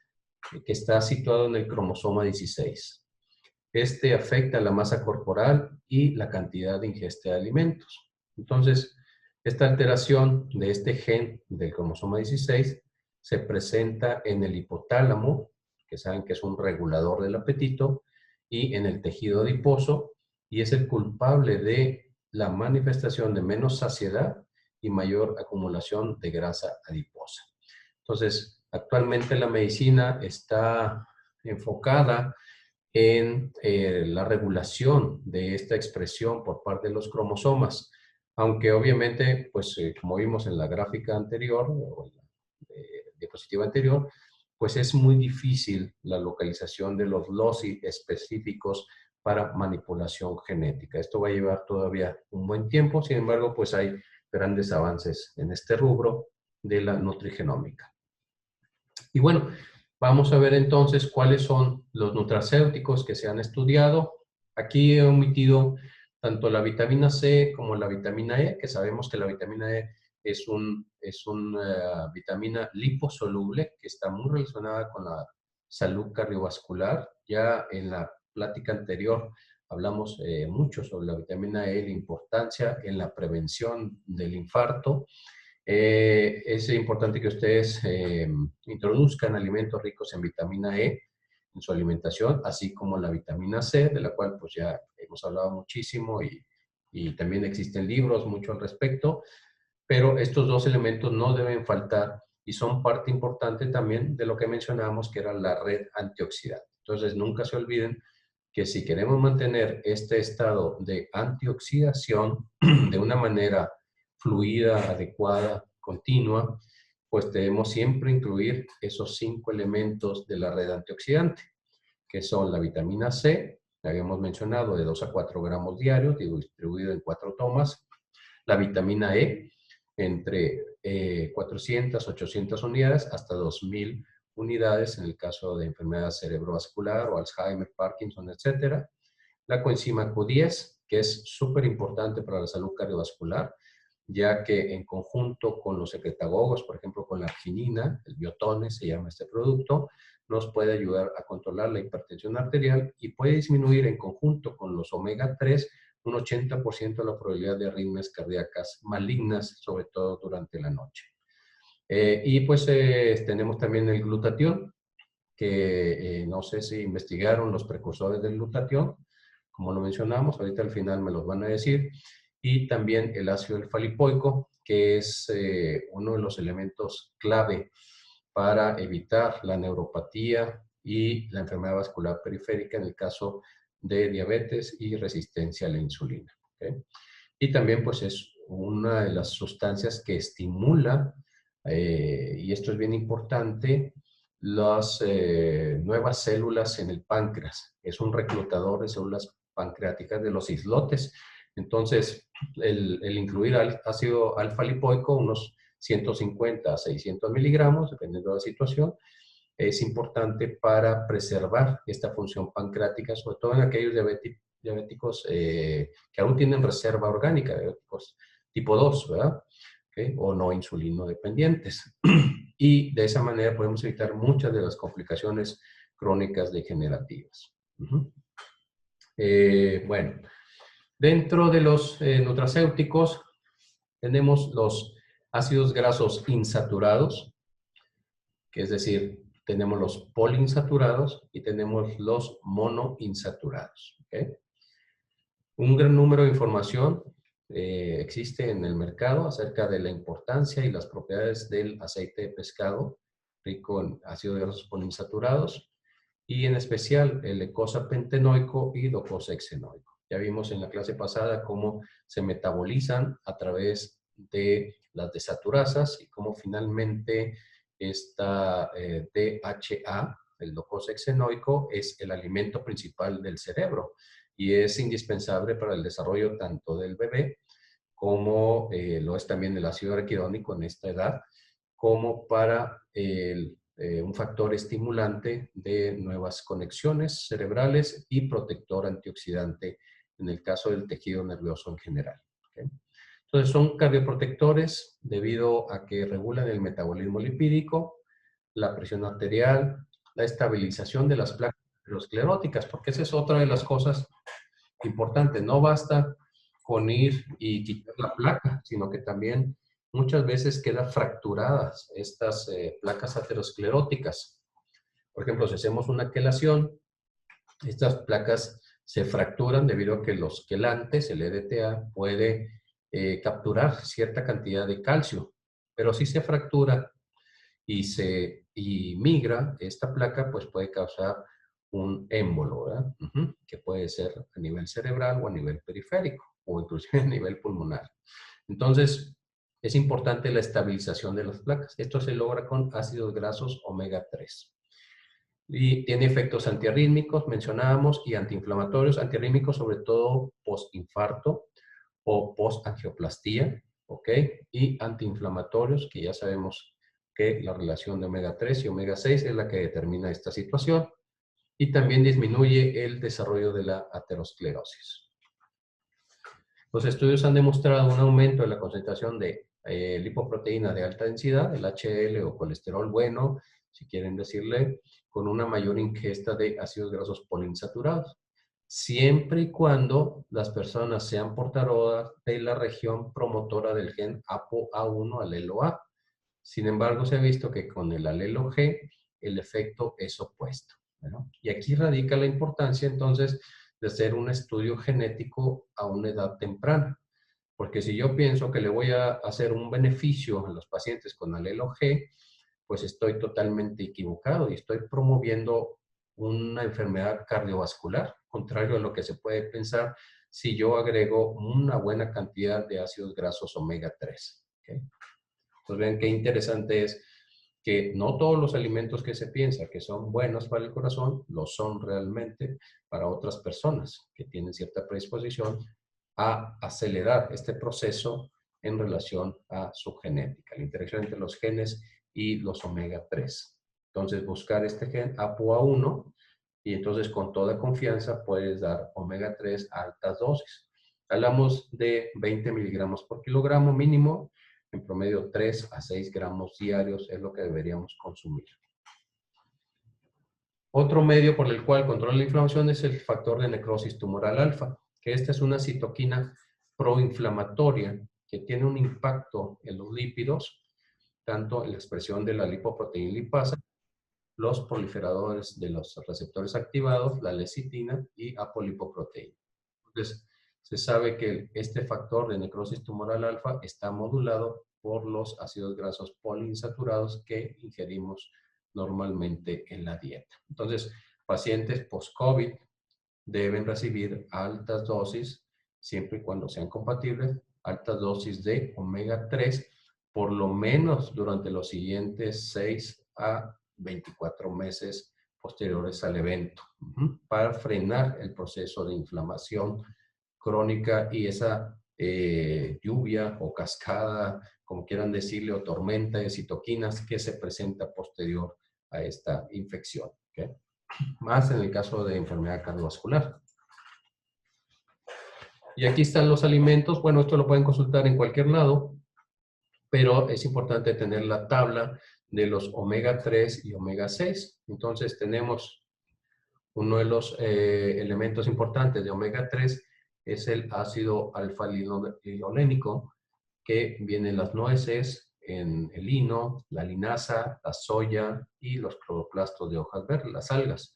A: que está situado en el cromosoma 16. Este afecta la masa corporal y la cantidad de ingesta de alimentos. Entonces, esta alteración de este gen del cromosoma 16 se presenta en el hipotálamo, que saben que es un regulador del apetito, y en el tejido adiposo, y es el culpable de la manifestación de menos saciedad y mayor acumulación de grasa adiposa. Entonces, actualmente la medicina está enfocada en la regulación de esta expresión por parte de los cromosomas, aunque obviamente, pues como vimos en la gráfica anterior, o en la diapositiva anterior, pues es muy difícil la localización de los loci específicos para manipulación genética. Esto va a llevar todavía un buen tiempo, sin embargo, pues hay grandes avances en este rubro de la nutrigenómica. Y bueno, vamos a ver entonces cuáles son los nutracéuticos que se han estudiado. Aquí he omitido tanto la vitamina C como la vitamina E, que sabemos que la vitamina E es una vitamina liposoluble que está muy relacionada con la salud cardiovascular. Ya en la plática anterior hablamos mucho sobre la vitamina E y la importancia en la prevención del infarto. Es importante que ustedes introduzcan alimentos ricos en vitamina E en su alimentación, así como la vitamina C, de la cual pues ya hemos hablado muchísimo y también existen libros mucho al respecto, pero estos dos elementos no deben faltar y son parte importante también de lo que mencionábamos que era la red antioxidante. Entonces nunca se olviden que si queremos mantener este estado de antioxidación de una manera fluida, adecuada, continua, pues debemos siempre incluir esos 5 elementos de la red antioxidante, que son la vitamina C, que habíamos mencionado, de 2 a 4 gramos diarios, distribuido en 4 tomas, la vitamina E, entre 400, 800 unidades, hasta 2000 unidades en el caso de enfermedad cerebrovascular o Alzheimer, Parkinson, etc. La coenzima Q10, que es súper importante para la salud cardiovascular, ya que en conjunto con los secretagogos, por ejemplo, con la arginina, el biotone se llama este producto, nos puede ayudar a controlar la hipertensión arterial y puede disminuir en conjunto con los omega 3 un 80% de la probabilidad de arritmias cardíacas malignas, sobre todo durante la noche. Y pues tenemos también el glutatión, que no sé si investigaron los precursores del glutatión, como lo mencionamos, ahorita al final me los van a decir, y también el ácido alfa-lipoico, que es uno de los elementos clave para evitar la neuropatía y la enfermedad vascular periférica en el caso de diabetes y resistencia a la insulina. ¿Okay? Y también pues es una de las sustancias que estimula, y esto es bien importante, las nuevas células en el páncreas. Es un reclutador de células pancreáticas de los islotes. Entonces, el incluir ácido alfa-lipoico, unos 150 a 600 miligramos, dependiendo de la situación, es importante para preservar esta función pancreática, sobre todo en aquellos diabéticos que aún tienen reserva orgánica, diabéticos tipo 2, ¿verdad? ¿Okay? O no insulino dependientes. Y de esa manera podemos evitar muchas de las complicaciones crónicas degenerativas. Bueno, dentro de los nutracéuticos tenemos los ácidos grasos insaturados, que es decir, tenemos los poliinsaturados y tenemos los monoinsaturados. ¿Okay? Un gran número de información existe en el mercado acerca de la importancia y las propiedades del aceite de pescado rico en ácidos grasos poliinsaturados y en especial el eicosapentenoico y docosahexaenoico. Ya vimos en la clase pasada cómo se metabolizan a través de las desaturasas y cómo finalmente esta DHA, el docosahexaenoico, es el alimento principal del cerebro y es indispensable para el desarrollo tanto del bebé como lo es también el ácido araquidónico en esta edad, como para un factor estimulante de nuevas conexiones cerebrales y protector antioxidante en el caso del tejido nervioso en general. ¿Okay? Entonces son cardioprotectores debido a que regulan el metabolismo lipídico, la presión arterial, la estabilización de las placas ateroscleróticas, porque esa es otra de las cosas importantes. No basta con ir y quitar la placa, sino que también muchas veces quedan fracturadas estas placas ateroscleróticas. Por ejemplo, si hacemos una quelación, estas placas se fracturan debido a que los quelantes, el EDTA, puede capturar cierta cantidad de calcio, pero si se fractura y migra esta placa, pues puede causar un émbolo, ¿verdad? Que puede ser a nivel cerebral o a nivel periférico o inclusive a nivel pulmonar. Entonces, es importante la estabilización de las placas. Esto se logra con ácidos grasos omega 3. Y tiene efectos antiarrítmicos, mencionábamos, y antiinflamatorios. Antiarrítmicos sobre todo postinfarto o postangioplastía, ¿ok? Y antiinflamatorios, que ya sabemos que la relación de omega 3 y omega 6 es la que determina esta situación. Y también disminuye el desarrollo de la aterosclerosis. Los estudios han demostrado un aumento de la concentración de lipoproteína de alta densidad, el HDL o colesterol bueno, si quieren decirle, con una mayor ingesta de ácidos grasos poliinsaturados, siempre y cuando las personas sean portadoras de la región promotora del gen ApoA1 alelo A. Sin embargo, se ha visto que con el alelo G el efecto es opuesto, ¿no? Y aquí radica la importancia entonces de hacer un estudio genético a una edad temprana. Porque si yo pienso que le voy a hacer un beneficio a los pacientes con alelo G, pues estoy totalmente equivocado y estoy promoviendo una enfermedad cardiovascular, contrario a lo que se puede pensar si yo agrego una buena cantidad de ácidos grasos omega 3. ¿Okay? Entonces ven qué interesante es que no todos los alimentos que se piensa que son buenos para el corazón, lo son realmente para otras personas que tienen cierta predisposición a acelerar este proceso en relación a su genética, la interacción entre los genes y los omega 3. Entonces buscar este gen ApoA1 y entonces con toda confianza puedes dar omega 3 a altas dosis. Hablamos de 20 miligramos por kilogramo mínimo, en promedio 3 a 6 gramos diarios es lo que deberíamos consumir. Otro medio por el cual controla la inflamación es el factor de necrosis tumoral alfa, que esta es una citoquina proinflamatoria que tiene un impacto en los lípidos, tanto en la expresión de la lipoproteína lipasa, los proliferadores de los receptores activados, la lecitina y apolipoproteína. Entonces, se sabe que este factor de necrosis tumoral alfa está modulado por los ácidos grasos poliinsaturados que ingerimos normalmente en la dieta. Entonces, pacientes post-COVID deben recibir altas dosis, siempre y cuando sean compatibles, altas dosis de omega 3, por lo menos durante los siguientes 6 a 24 meses posteriores al evento, para frenar el proceso de inflamación crónica y esa lluvia o cascada, como quieran decirle, o tormenta de citoquinas que se presenta posterior a esta infección. ¿Okay? Más en el caso de enfermedad cardiovascular. Y aquí están los alimentos. Bueno, esto lo pueden consultar en cualquier lado, pero es importante tener la tabla de los omega 3 y omega 6. Entonces tenemos uno de los elementos importantes de omega 3 es el ácido alfa-linolénico, que viene en las nueces, en el lino, la linaza, la soya y los cloroplastos de hojas verdes, las algas.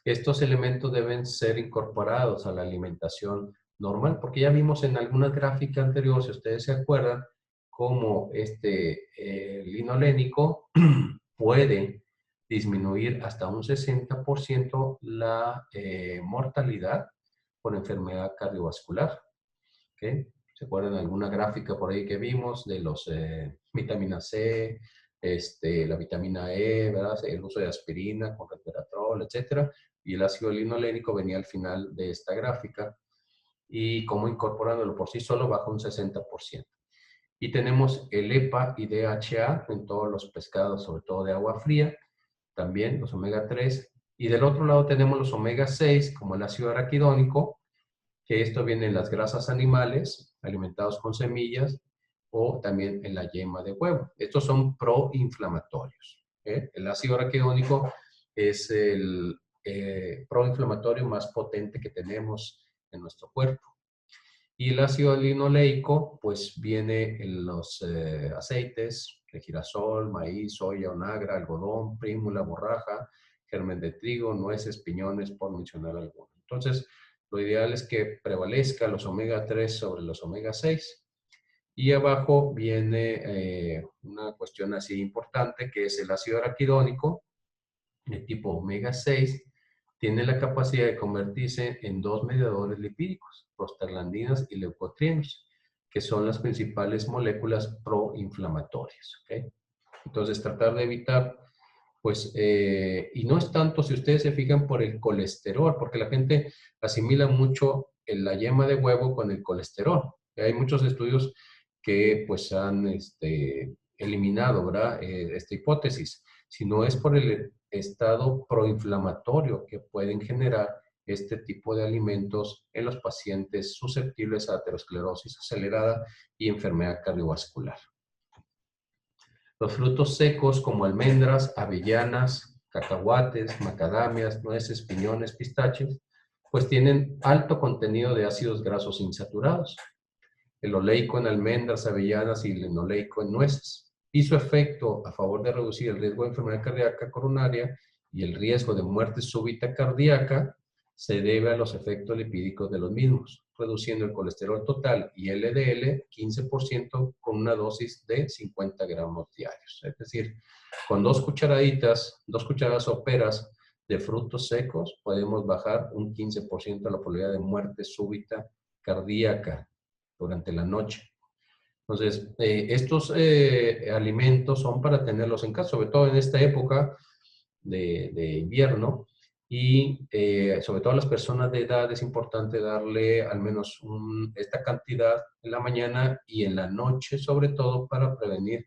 A: Estos elementos deben ser incorporados a la alimentación normal, porque ya vimos en alguna gráfica anterior, si ustedes se acuerdan, cómo este linolénico puede disminuir hasta un 60% la mortalidad por enfermedad cardiovascular. ¿Okay? ¿Se acuerdan de alguna gráfica por ahí que vimos de los vitamina C, la vitamina E, ¿verdad? El uso de aspirina con resveratrol, etcétera? Y el ácido linolénico venía al final de esta gráfica y cómo incorporándolo por sí solo baja un 60%. Y tenemos el EPA y DHA en todos los pescados, sobre todo de agua fría, también los omega 3. Y del otro lado tenemos los omega 6, como el ácido araquidónico, que esto viene en las grasas animales, alimentados con semillas, o también en la yema de huevo. Estos son proinflamatorios. El ácido araquidónico es el proinflamatorio más potente que tenemos en nuestro cuerpo. Y el ácido linoleico, pues viene en los aceites de girasol, maíz, soya, onagra, algodón, prímula, borraja, germen de trigo, nueces, piñones, por mencionar algunos. Entonces, lo ideal es que prevalezca los omega 3 sobre los omega 6. Y abajo viene una cuestión así importante, que es el ácido araquidónico, de tipo omega 6, tiene la capacidad de convertirse en dos mediadores lipídicos, prostaglandinas y leucotrienos, que son las principales moléculas proinflamatorias. ¿Okay? Entonces, tratar de evitar, pues, y no es tanto, si ustedes se fijan, por el colesterol, porque la gente asimila mucho la yema de huevo con el colesterol. Hay muchos estudios que, pues, han eliminado, ¿verdad?, esta hipótesis. Si no es por el estado proinflamatorio que pueden generar este tipo de alimentos en los pacientes susceptibles a aterosclerosis acelerada y enfermedad cardiovascular. Los frutos secos como almendras, avellanas, cacahuates, macadamias, nueces, piñones, pistaches, pues tienen alto contenido de ácidos grasos insaturados. El oleico en almendras, avellanas y el linoleico en nueces. Y su efecto a favor de reducir el riesgo de enfermedad cardíaca coronaria y el riesgo de muerte súbita cardíaca se debe a los efectos lipídicos de los mismos, reduciendo el colesterol total y LDL 15% con una dosis de 50 gramos diarios. Es decir, con dos cucharadas soperas de frutos secos podemos bajar un 15% la probabilidad de muerte súbita cardíaca durante la noche. Entonces, estos alimentos son para tenerlos en casa, sobre todo en esta época de invierno, y sobre todo a las personas de edad es importante darle al menos esta cantidad en la mañana y en la noche, sobre todo para prevenir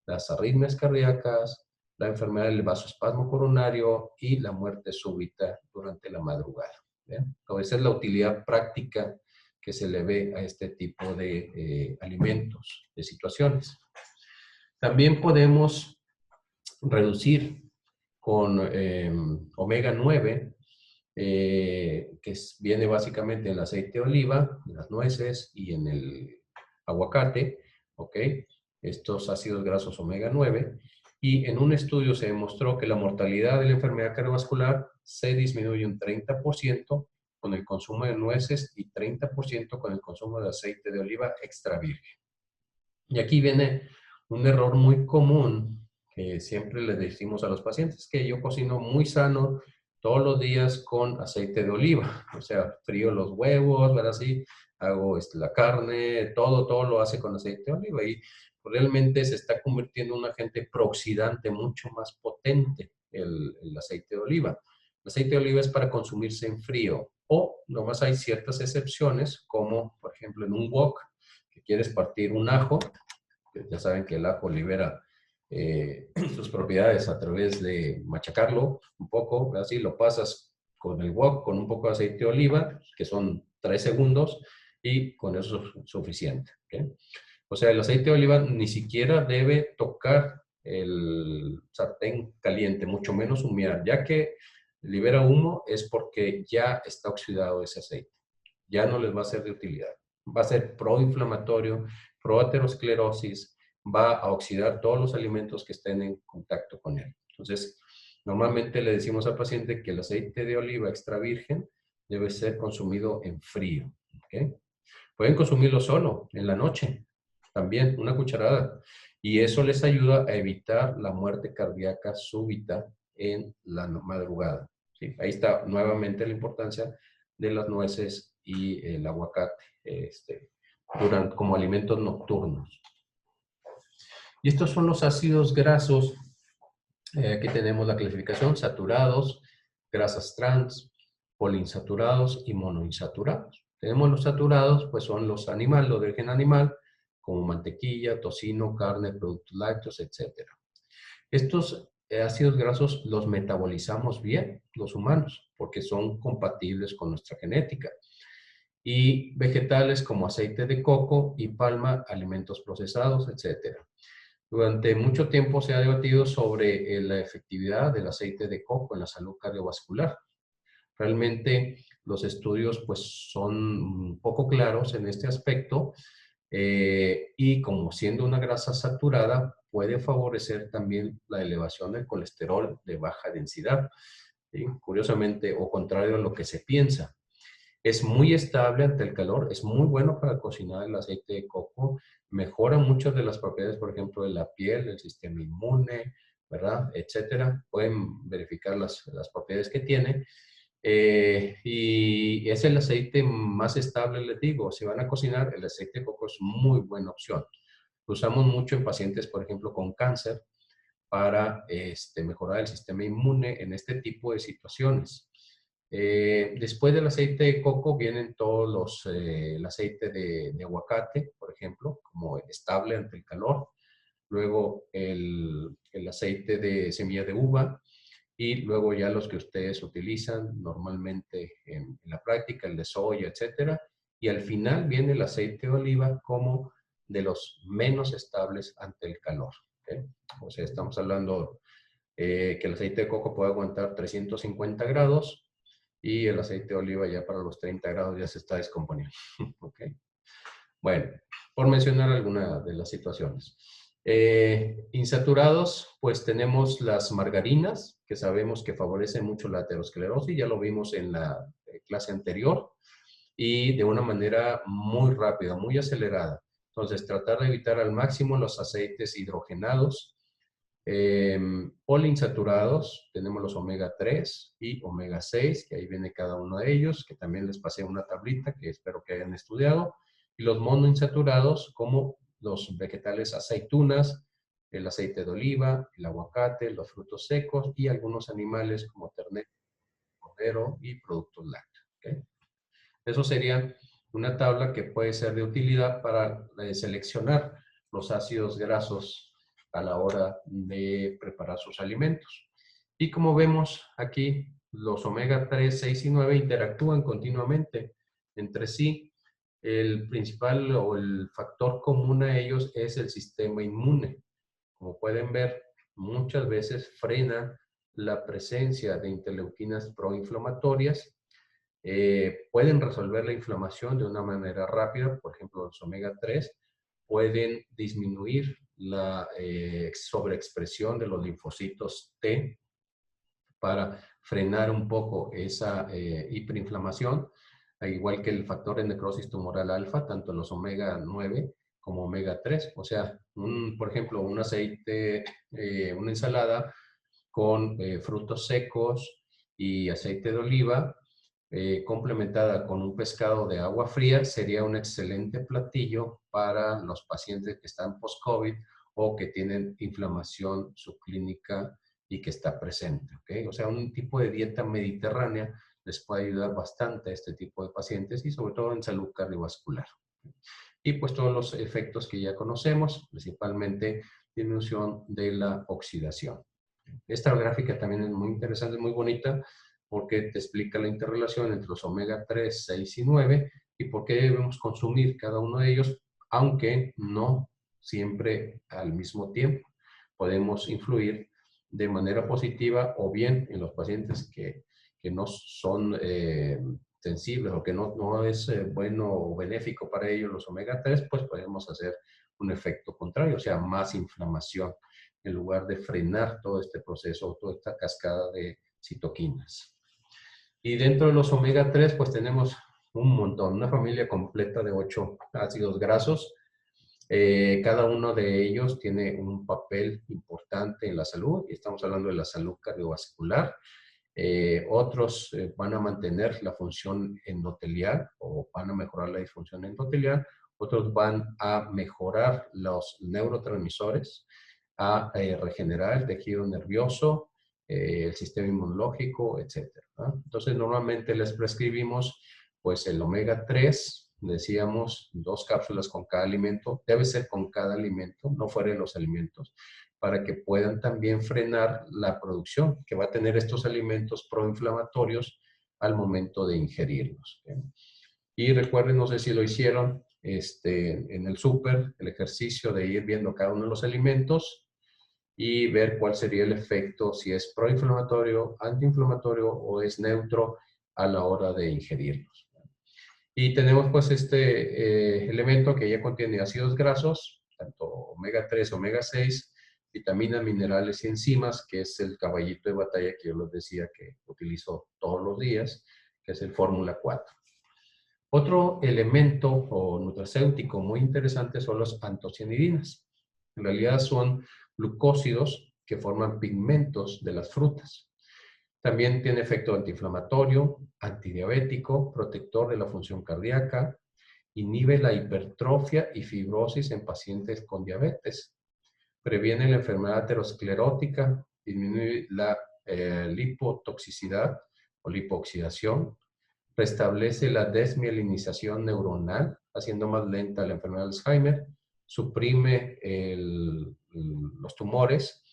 A: las arritmias cardíacas, la enfermedad del vasoespasmo coronario y la muerte súbita durante la madrugada. ¿Bien? Entonces, esa es la utilidad práctica que se le ve a este tipo de alimentos, de situaciones. También podemos reducir con omega 9, viene básicamente en el aceite de oliva, en las nueces y en el aguacate, ¿ok? Estos ácidos grasos omega 9. Y en un estudio se demostró que la mortalidad de la enfermedad cardiovascular se disminuye un 30% con el consumo de nueces y 30% con el consumo de aceite de oliva extra virgen. Y aquí viene un error muy común que siempre les decimos a los pacientes, que yo cocino muy sano todos los días con aceite de oliva. O sea, frío los huevos, ¿verdad? Así, hago la carne, todo lo hace con aceite de oliva. Y realmente se está convirtiendo en un agente prooxidante mucho más potente el aceite de oliva. El aceite de oliva es para consumirse en frío o nomás hay ciertas excepciones, como por ejemplo en un wok, que quieres partir un ajo. Ya saben que el ajo libera sus propiedades a través de machacarlo un poco, así lo pasas con el wok, con un poco de aceite de oliva, que son 3 segundos, y con eso es suficiente. ¿Okay? O sea, el aceite de oliva ni siquiera debe tocar el sartén caliente, mucho menos humear, ya que libera humo es porque ya está oxidado ese aceite. Ya no les va a ser de utilidad. Va a ser proinflamatorio, proaterosclerosis, va a oxidar todos los alimentos que estén en contacto con él. Entonces, normalmente le decimos al paciente que el aceite de oliva extra virgen debe ser consumido en frío. ¿Okay? Pueden consumirlo solo, en la noche, también, una cucharada. Y eso les ayuda a evitar la muerte cardíaca súbita en la madrugada. ¿Sí? Ahí está nuevamente la importancia de las nueces y el aguacate como alimentos nocturnos. Y estos son los ácidos grasos. Aquí tenemos la clasificación: saturados, grasas trans, poliinsaturados y monoinsaturados. Tenemos los saturados, pues son los animales, los de origen animal, como mantequilla, tocino, carne, productos lácteos, etc. Estos ácidos grasos los metabolizamos bien los humanos, porque son compatibles con nuestra genética. Y vegetales como aceite de coco y palma, alimentos procesados, etc. Durante mucho tiempo se ha debatido sobre la efectividad del aceite de coco en la salud cardiovascular. Realmente los estudios pues son poco claros en este aspecto y como siendo una grasa saturada puede favorecer también la elevación del colesterol de baja densidad. ¿Sí? Curiosamente, o contrario a lo que se piensa. Es muy estable ante el calor, es muy bueno para cocinar el aceite de coco, mejora muchas de las propiedades, por ejemplo, de la piel, del sistema inmune, ¿verdad? Etcétera. Pueden verificar las propiedades que tiene. Y es el aceite más estable, les digo. Si van a cocinar, el aceite de coco es muy buena opción. Lo usamos mucho en pacientes, por ejemplo, con cáncer, para mejorar el sistema inmune en este tipo de situaciones. Después del aceite de coco vienen todos el aceite de aguacate, por ejemplo, como estable ante el calor. Luego el aceite de semilla de uva y luego ya los que ustedes utilizan normalmente en la práctica, el de soya, etcétera. Y al final viene el aceite de oliva como de los menos estables ante el calor. ¿Okay? O sea, estamos hablando que el aceite de coco puede aguantar 350 grados y el aceite de oliva ya para los 30 grados ya se está descomponiendo. ¿Okay? Bueno, por mencionar alguna de las situaciones. Insaturados, pues tenemos las margarinas, que sabemos que favorecen mucho la aterosclerosis, ya lo vimos en la clase anterior, y de una manera muy rápida, muy acelerada. Entonces, tratar de evitar al máximo los aceites hidrogenados. Poliinsaturados, tenemos los omega 3 y omega 6, que ahí viene cada uno de ellos, que también les pasé una tablita que espero que hayan estudiado. Y los monoinsaturados, como los vegetales aceitunas, el aceite de oliva, el aguacate, los frutos secos y algunos animales como ternero, cordero y productos lácteos. ¿Okay? Eso sería una tabla que puede ser de utilidad para seleccionar los ácidos grasos a la hora de preparar sus alimentos. Y como vemos aquí, los omega 3, 6 y 9 interactúan continuamente entre sí. El principal o el factor común a ellos es el sistema inmune. Como pueden ver, muchas veces frena la presencia de interleuquinas proinflamatorias, pueden resolver la inflamación de una manera rápida. Por ejemplo, los omega 3 pueden disminuir la sobreexpresión de los linfocitos T para frenar un poco esa hiperinflamación, al igual que el factor de necrosis tumoral alfa, tanto los omega 9 como omega 3. O sea, por ejemplo, un aceite, una ensalada con frutos secos y aceite de oliva, complementada con un pescado de agua fría, sería un excelente platillo para los pacientes que están post-COVID o que tienen inflamación subclínica y que está presente, ¿ok? O sea, un tipo de dieta mediterránea les puede ayudar bastante a este tipo de pacientes y sobre todo en salud cardiovascular. Y pues todos los efectos que ya conocemos, principalmente disminución de la oxidación. Esta gráfica también es muy interesante, muy bonita, porque te explica la interrelación entre los omega 3, 6 y 9 y por qué debemos consumir cada uno de ellos, aunque no siempre al mismo tiempo. Podemos influir de manera positiva o bien en los pacientes que no son sensibles o que no es bueno o benéfico para ellos los omega 3, pues podemos hacer un efecto contrario, o sea, más inflamación, en lugar de frenar todo este proceso, toda esta cascada de citoquinas. Y dentro de los omega 3, pues tenemos un montón, una familia completa de 8 ácidos grasos. Cada uno de ellos tiene un papel importante en la salud, y estamos hablando de la salud cardiovascular. Otros van a mantener la función endotelial o van a mejorar la disfunción endotelial. Otros van a mejorar los neurotransmisores, a regenerar el tejido nervioso, el sistema inmunológico, etc. ¿no? Entonces, normalmente les prescribimos pues el omega 3, decíamos, 2 cápsulas con cada alimento. Debe ser con cada alimento, no fuera de los alimentos, para que puedan también frenar la producción que va a tener estos alimentos proinflamatorios al momento de ingerirlos. Y recuerden, no sé si lo hicieron en el súper, el ejercicio de ir viendo cada uno de los alimentos y ver cuál sería el efecto, si es proinflamatorio, antiinflamatorio o es neutro a la hora de ingerirlos. Y tenemos pues este elemento que ya contiene ácidos grasos, tanto omega 3, omega 6, vitaminas, minerales y enzimas, que es el caballito de batalla que yo les decía que utilizo todos los días, que es el fórmula 4. Otro elemento o nutracéutico muy interesante son los antocianidinas. En realidad son glucósidos que forman pigmentos de las frutas. También tiene efecto antiinflamatorio, antidiabético, protector de la función cardíaca, inhibe la hipertrofia y fibrosis en pacientes con diabetes, previene la enfermedad aterosclerótica, disminuye la lipotoxicidad o lipoxidación, restablece la desmielinización neuronal, haciendo más lenta la enfermedad de Alzheimer, suprime los tumores,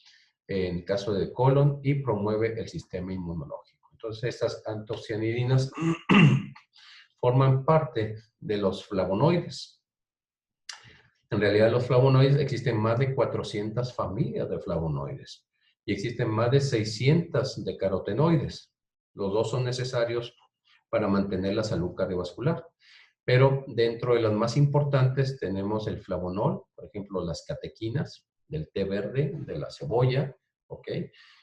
A: en caso de colon, y promueve el sistema inmunológico. Entonces, estas antocianidinas forman parte de los flavonoides. En realidad, los flavonoides, existen más de 400 familias de flavonoides y existen más de 600 de carotenoides. Los dos son necesarios para mantener la salud cardiovascular. Pero dentro de las más importantes tenemos el flavonol, por ejemplo, las catequinas del té verde, de la cebolla, ¿ok?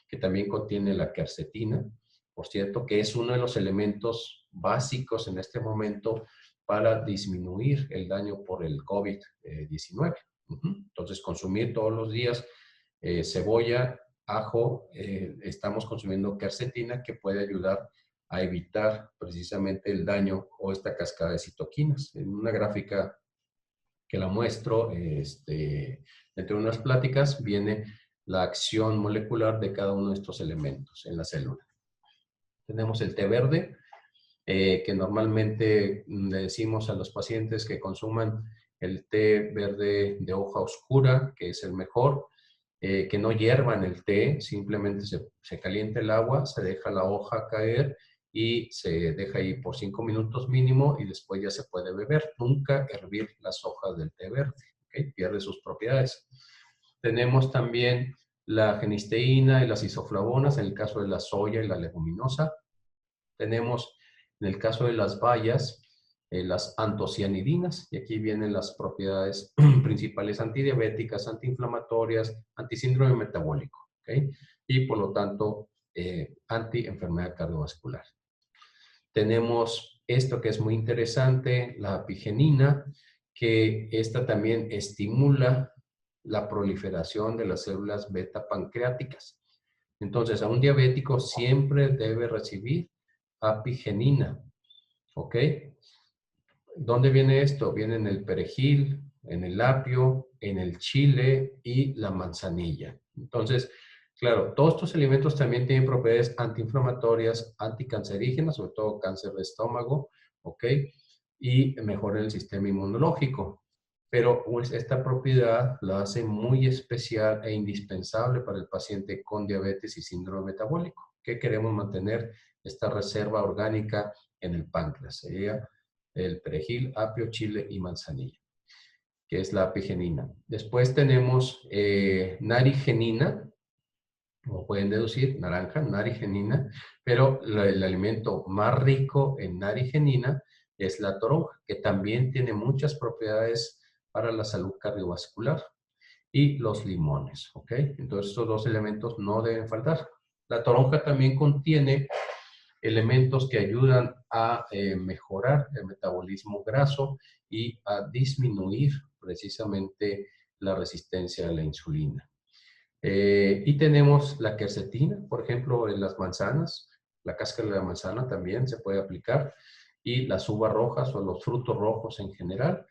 A: Que también contiene la quercetina, por cierto, que es uno de los elementos básicos en este momento para disminuir el daño por el COVID-19. Entonces, consumir todos los días cebolla, ajo, estamos consumiendo quercetina que puede ayudar a evitar precisamente el daño o esta cascada de citoquinas. En una gráfica que la muestro, entre unas pláticas, viene la acción molecular de cada uno de estos elementos en la célula. Tenemos el té verde, que normalmente le decimos a los pacientes que consuman el té verde de hoja oscura, que es el mejor, que no hiervan el té, simplemente se calienta el agua, se deja la hoja caer y se deja ahí por 5 minutos mínimo y después ya se puede beber. Nunca hervir las hojas del té verde, ¿okay? Pierde sus propiedades. Tenemos también la genisteína y las isoflavonas en el caso de la soya y la leguminosa. Tenemos en el caso de las bayas las antocianidinas, y aquí vienen las propiedades principales antidiabéticas, antiinflamatorias, antisíndrome metabólico, ¿ok? Y por lo tanto antienfermedad cardiovascular. Tenemos esto que es muy interesante, la apigenina, que esta también estimula la proliferación de las células beta pancreáticas. Entonces, a un diabético siempre debe recibir apigenina, ¿ok? ¿Dónde viene esto? Viene en el perejil, en el apio, en el chile y la manzanilla. Entonces, claro, todos estos alimentos también tienen propiedades antiinflamatorias, anticancerígenas, sobre todo cáncer de estómago, ¿ok? Y mejoran el sistema inmunológico. Pero pues, esta propiedad la hace muy especial e indispensable para el paciente con diabetes y síndrome metabólico, que queremos mantener esta reserva orgánica en el páncreas. Sería el perejil, apio, chile y manzanilla, que es la apigenina. Después tenemos narigenina, como pueden deducir, naranja, narigenina, pero el alimento más rico en narigenina es la toronja, que también tiene muchas propiedades para la salud cardiovascular, y los limones, ¿ok? Entonces, estos dos elementos no deben faltar. La toronja también contiene elementos que ayudan a mejorar el metabolismo graso y a disminuir precisamente la resistencia a la insulina. Y tenemos la quercetina, por ejemplo, en las manzanas. La cáscara de la manzana también se puede aplicar. Y las uvas rojas o los frutos rojos en general.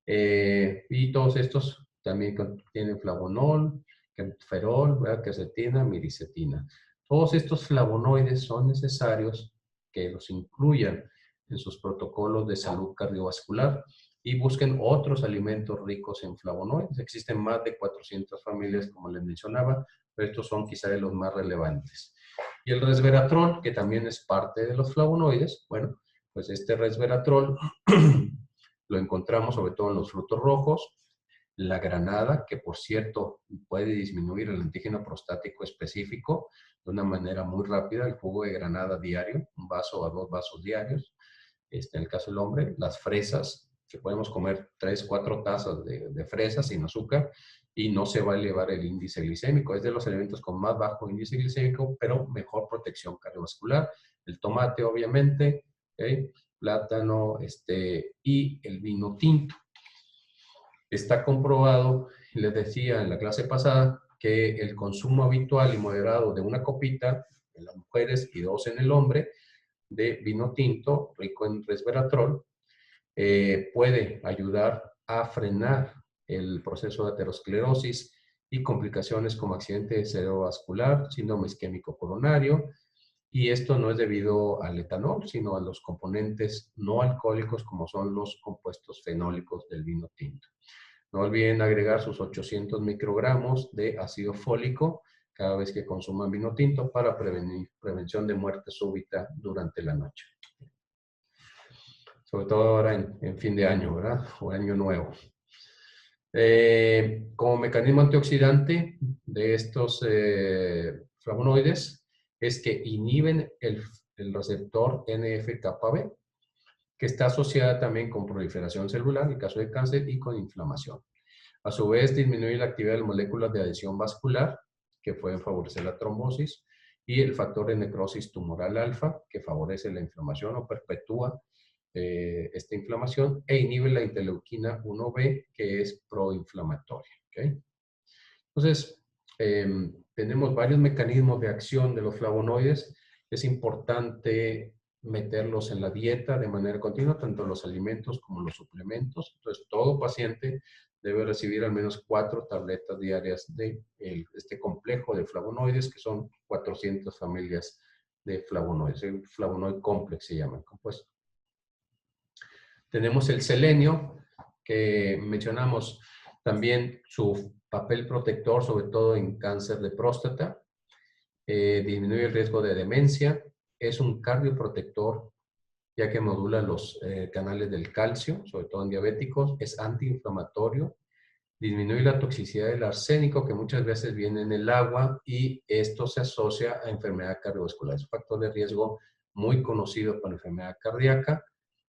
A: Y todos estos también contienen flavonol, ferol, quercetina, miricetina. Todos estos flavonoides son necesarios que los incluyan en sus protocolos de salud cardiovascular y busquen otros alimentos ricos en flavonoides. Existen más de 400 familias, como les mencionaba, pero estos son quizá de los más relevantes. Y el resveratrol, que también es parte de los flavonoides, bueno, pues este resveratrol lo encontramos sobre todo en los frutos rojos, la granada, que por cierto puede disminuir el antígeno prostático específico de una manera muy rápida, el jugo de granada diario, un vaso a 2 vasos diarios, en el caso del hombre, las fresas, que podemos comer 3, 4 tazas de fresas sin azúcar y no se va a elevar el índice glicémico. Es de los alimentos con más bajo índice glicémico, pero mejor protección cardiovascular. El tomate, obviamente, ¿okay? Plátano y el vino tinto. Está comprobado, les decía en la clase pasada, que el consumo habitual y moderado de una copita en las mujeres y 2 en el hombre de vino tinto rico en resveratrol puede ayudar a frenar el proceso de aterosclerosis y complicaciones como accidente cerebrovascular, síndrome isquémico coronario, y esto no es debido al etanol, sino a los componentes no alcohólicos como son los compuestos fenólicos del vino tinto. No olviden agregar sus 800 microgramos de ácido fólico cada vez que consuman vino tinto para prevención de muerte súbita durante la noche. Sobre todo ahora en fin de año, ¿verdad? O año nuevo. Como mecanismo antioxidante de estos flavonoides es que inhiben el receptor NF-κB, que está asociada también con proliferación celular en el caso de cáncer y con inflamación. A su vez, disminuye la actividad de moléculas de adhesión vascular, que pueden favorecer la trombosis, y el factor de necrosis tumoral alfa, que favorece la inflamación o perpetúa esta inflamación, e inhibe la interleuquina 1B, que es proinflamatoria. ¿Okay? Entonces, tenemos varios mecanismos de acción de los flavonoides. Es importante meterlos en la dieta de manera continua, tanto los alimentos como los suplementos. Entonces, todo paciente debe recibir al menos 4 tabletas diarias de este complejo de flavonoides, que son 400 familias de flavonoides. El flavonoid complex se llama el compuesto. Tenemos el selenio, que mencionamos también su papel protector, sobre todo en cáncer de próstata. Disminuye el riesgo de demencia. Es un cardioprotector, ya que modula los canales del calcio, sobre todo en diabéticos. Es antiinflamatorio disminuye la toxicidad del arsénico que muchas veces viene en el agua y esto se asocia a enfermedad cardiovascular. Es un factor de riesgo muy conocido para enfermedad cardíaca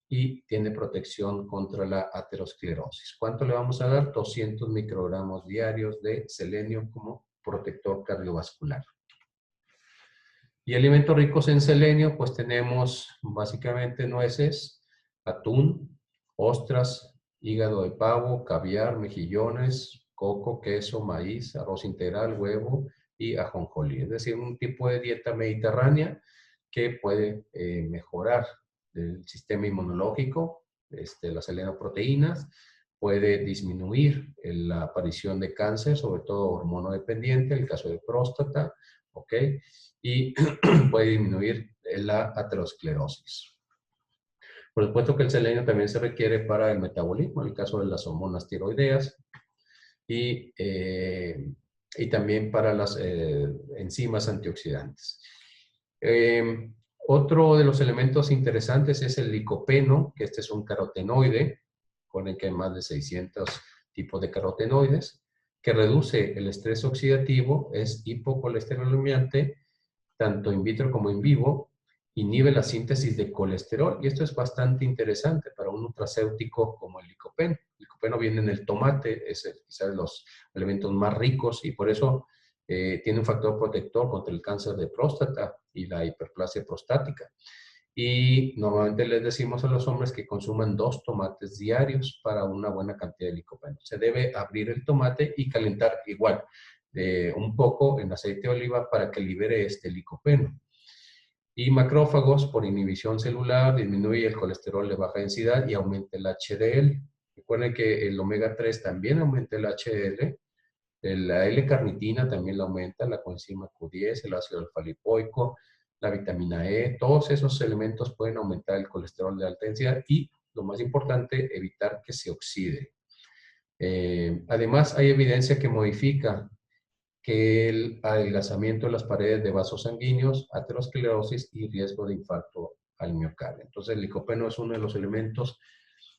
A: y tiene protección contra la aterosclerosis. ¿Cuánto le vamos a dar? 200 microgramos diarios de selenio como protector cardiovascular. Y alimentos ricos en selenio, pues tenemos básicamente nueces, atún, ostras, hígado de pavo, caviar, mejillones, coco, queso, maíz, arroz integral, huevo y ajonjolí. Es decir, un tipo de dieta mediterránea que puede mejorar el sistema inmunológico, las selenoproteínas, puede disminuir la aparición de cáncer, sobre todo hormonodependiente, en el caso de próstata, ¿ok? Y puede disminuir la aterosclerosis. Por supuesto que el selenio también se requiere para el metabolismo, en el caso de las hormonas tiroideas, y también para las enzimas antioxidantes. Otro de los elementos interesantes es el licopeno, que este es un carotenoide, con el que hay más de 600 tipos de carotenoides, que reduce el estrés oxidativo, es hipocolesterolemiante, tanto in vitro como in vivo, inhibe la síntesis de colesterol, y esto es bastante interesante para un nutracéutico como el licopeno. El licopeno viene en el tomate, es quizás de los alimentos más ricos, y por eso tiene un factor protector contra el cáncer de próstata y la hiperplasia prostática. Y normalmente les decimos a los hombres que consuman 2 tomates diarios para una buena cantidad de licopeno. Se debe abrir el tomate y calentar igual un poco en aceite de oliva para que libere este licopeno. Y macrófagos, por inhibición celular, disminuye el colesterol de baja densidad y aumenta el HDL. Recuerden que el omega 3 también aumenta el HDL. La L-carnitina también la aumenta, la coenzima Q10, el ácido alfa-lipoico, la vitamina E. Todos esos elementos pueden aumentar el colesterol de alta densidad y, lo más importante, evitar que se oxide. Además, hay evidencia que modifica que el adelgazamiento de las paredes de vasos sanguíneos, aterosclerosis y riesgo de infarto al miocardio. Entonces, el licopeno es uno de los elementos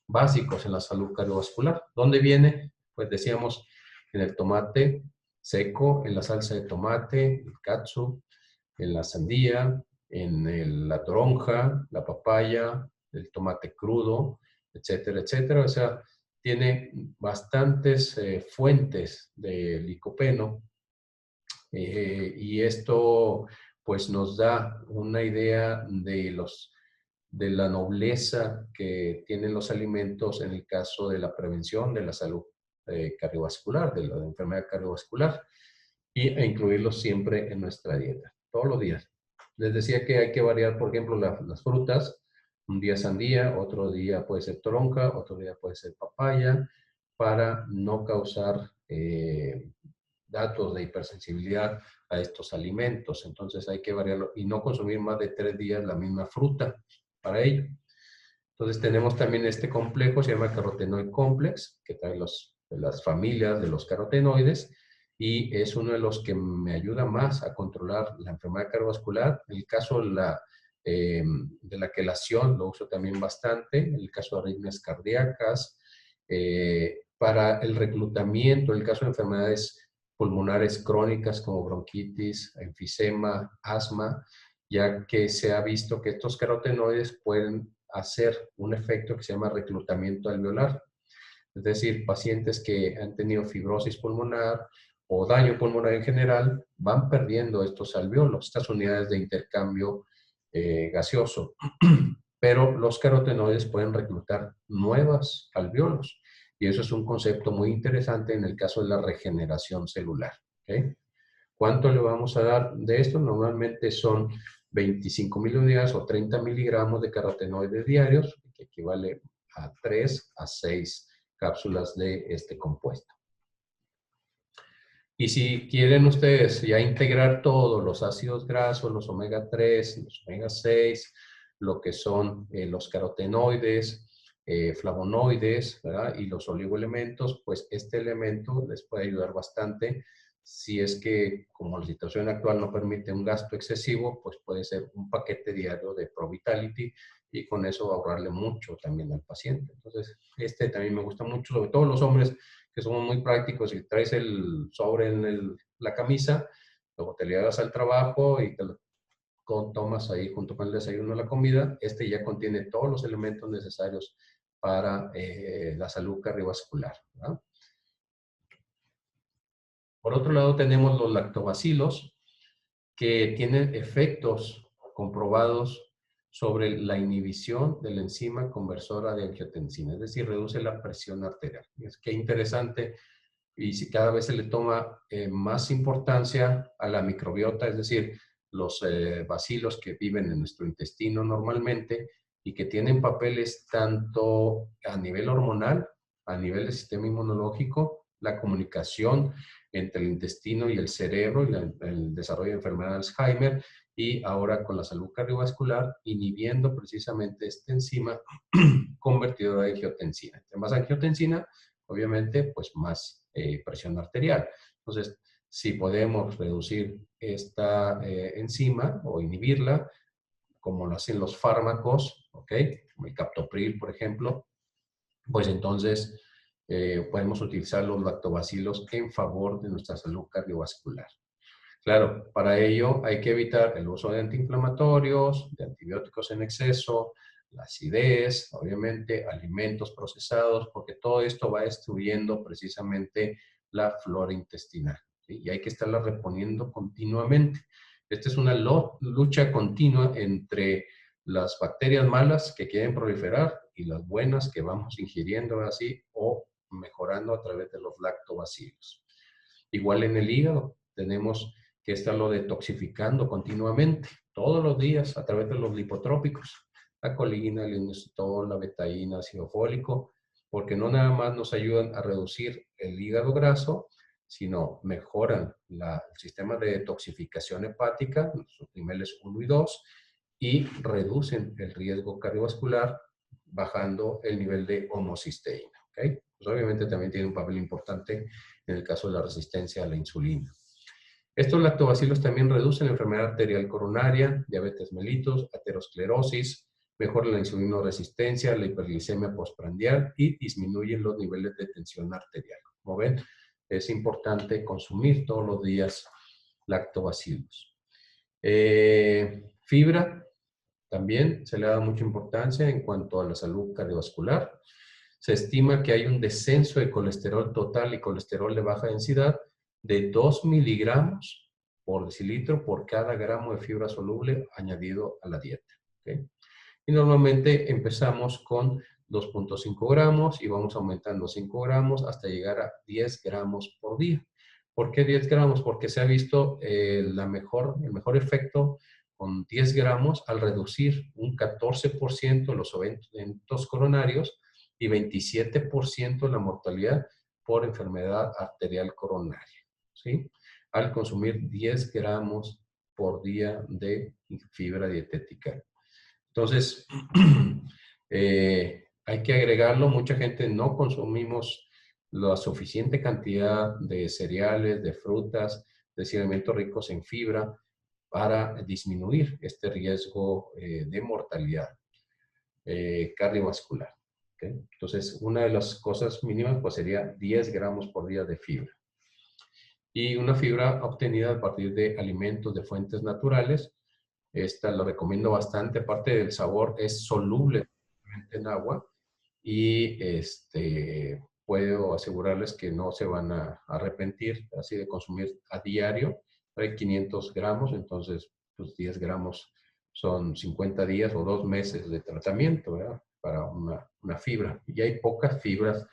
A: básicos en la salud cardiovascular. ¿Dónde viene? Pues decíamos, en el tomate seco, en la salsa de tomate, el catsup, en la sandía, en la toronja, la papaya, el tomate crudo, etcétera, etcétera. O sea, tiene bastantes fuentes de licopeno y esto pues nos da una idea de la nobleza que tienen los alimentos en el caso de la prevención de la salud cardiovascular, de la enfermedad cardiovascular, e incluirlos siempre en nuestra dieta, todos los días. Les decía que hay que variar, por ejemplo, las frutas. Un día sandía, otro día puede ser toronja, otro día puede ser papaya, para no causar datos de hipersensibilidad a estos alimentos. Entonces hay que variarlo y no consumir más de 3 días la misma fruta para ello. Entonces tenemos también este complejo, se llama carotenoid complex, que trae las familias de los carotenoides y es uno de los que me ayuda más a controlar la enfermedad cardiovascular. En el caso de la quelación lo uso también bastante, en el caso de arritmias cardíacas, para el reclutamiento, en el caso de enfermedades pulmonares crónicas como bronquitis, enfisema, asma, ya que se ha visto que estos carotenoides pueden hacer un efecto que se llama reclutamiento alveolar. Es decir, pacientes que han tenido fibrosis pulmonar o daño pulmonar en general van perdiendo estos alveolos, estas unidades de intercambio gaseoso. Pero los carotenoides pueden reclutar nuevos alveolos. Y eso es un concepto muy interesante en el caso de la regeneración celular. ¿Okay? ¿Cuánto le vamos a dar de esto? Normalmente son 25.000 unidades o 30 miligramos de carotenoides diarios, que equivale a 3 a 6 cápsulas de este compuesto. Y si quieren ustedes ya integrar todos los ácidos grasos, los omega 3, los omega 6, lo que son los carotenoides, flavonoides, ¿verdad? Y los oligoelementos, pues este elemento les puede ayudar bastante. Si es que, como la situación actual no permite un gasto excesivo, pues puede ser un paquete diario de Pro Vitality y con eso ahorrarle mucho también al paciente. Entonces, este también me gusta mucho, sobre todo los hombres que somos muy prácticos y traes el sobre en la camisa, luego te llevas al trabajo y te lo tomas ahí junto con el desayuno la comida. Este ya contiene todos los elementos necesarios para la salud cardiovascular, ¿verdad? Por otro lado tenemos los lactobacilos, que tienen efectos comprobados sobre la inhibición de la enzima conversora de angiotensina, es decir, reduce la presión arterial. Es que interesante, y si cada vez se le toma más importancia a la microbiota, es decir, los bacilos que viven en nuestro intestino normalmente y que tienen papeles tanto a nivel hormonal, a nivel del sistema inmunológico, la comunicación entre el intestino y el cerebro y el desarrollo de enfermedad de Alzheimer, y ahora con la salud cardiovascular, inhibiendo precisamente esta enzima convertidora de angiotensina. Entre más angiotensina, obviamente, pues más presión arterial. Entonces, si podemos reducir esta enzima o inhibirla, como lo hacen los fármacos, ¿ok? Como el captopril, por ejemplo, pues entonces podemos utilizar los lactobacilos en favor de nuestra salud cardiovascular. Claro, para ello hay que evitar el uso de antiinflamatorios, de antibióticos en exceso, la acidez, obviamente, alimentos procesados, porque todo esto va destruyendo precisamente la flora intestinal, ¿sí? Y hay que estarla reponiendo continuamente. Esta es una lucha continua entre las bacterias malas que quieren proliferar y las buenas que vamos ingiriendo así o mejorando a través de los lactobacilos. Igual en el hígado tenemos que estarlo detoxificando continuamente, todos los días a través de los lipotrópicos, la colina, el inositol, la betaína, ácido fólico, porque no nada más nos ayudan a reducir el hígado graso, sino mejoran el sistema de detoxificación hepática, sus niveles 1 y 2, y reducen el riesgo cardiovascular bajando el nivel de homocisteína. ¿Okay? Pues obviamente también tiene un papel importante en el caso de la resistencia a la insulina. Estos lactobacilos también reducen la enfermedad arterial coronaria, diabetes mellitus, aterosclerosis, mejoran la insulinoresistencia, la hiperglicemia postprandial y disminuyen los niveles de tensión arterial. Como ven, es importante consumir todos los días lactobacilos. Fibra, también se le da mucha importancia en cuanto a la salud cardiovascular. Se estima que hay un descenso de colesterol total y colesterol de baja densidad de 2 miligramos por decilitro por cada gramo de fibra soluble añadido a la dieta. ¿Okay? Y normalmente empezamos con 2.5 gramos y vamos aumentando 5 gramos hasta llegar a 10 gramos por día. ¿Por qué 10 gramos? Porque se ha visto el mejor efecto con 10 gramos al reducir un 14% los eventos coronarios y 27% la mortalidad por enfermedad arterial coronaria, ¿sí? Al consumir 10 gramos por día de fibra dietética. Entonces, hay que agregarlo. Mucha gente no consumimos la suficiente cantidad de cereales, de frutas, de alimentos ricos en fibra para disminuir este riesgo de mortalidad cardiovascular. ¿Okay? Entonces, una de las cosas mínimas pues, sería 10 gramos por día de fibra. Y una fibra obtenida a partir de alimentos de fuentes naturales. Esta lo recomiendo bastante. Aparte del sabor, es soluble en agua y puedo asegurarles que no se van a arrepentir así de consumir a diario. Hay 500 gramos, entonces pues 10 gramos son 50 días o 2 meses de tratamiento, ¿verdad? Para una fibra. Y hay pocas fibras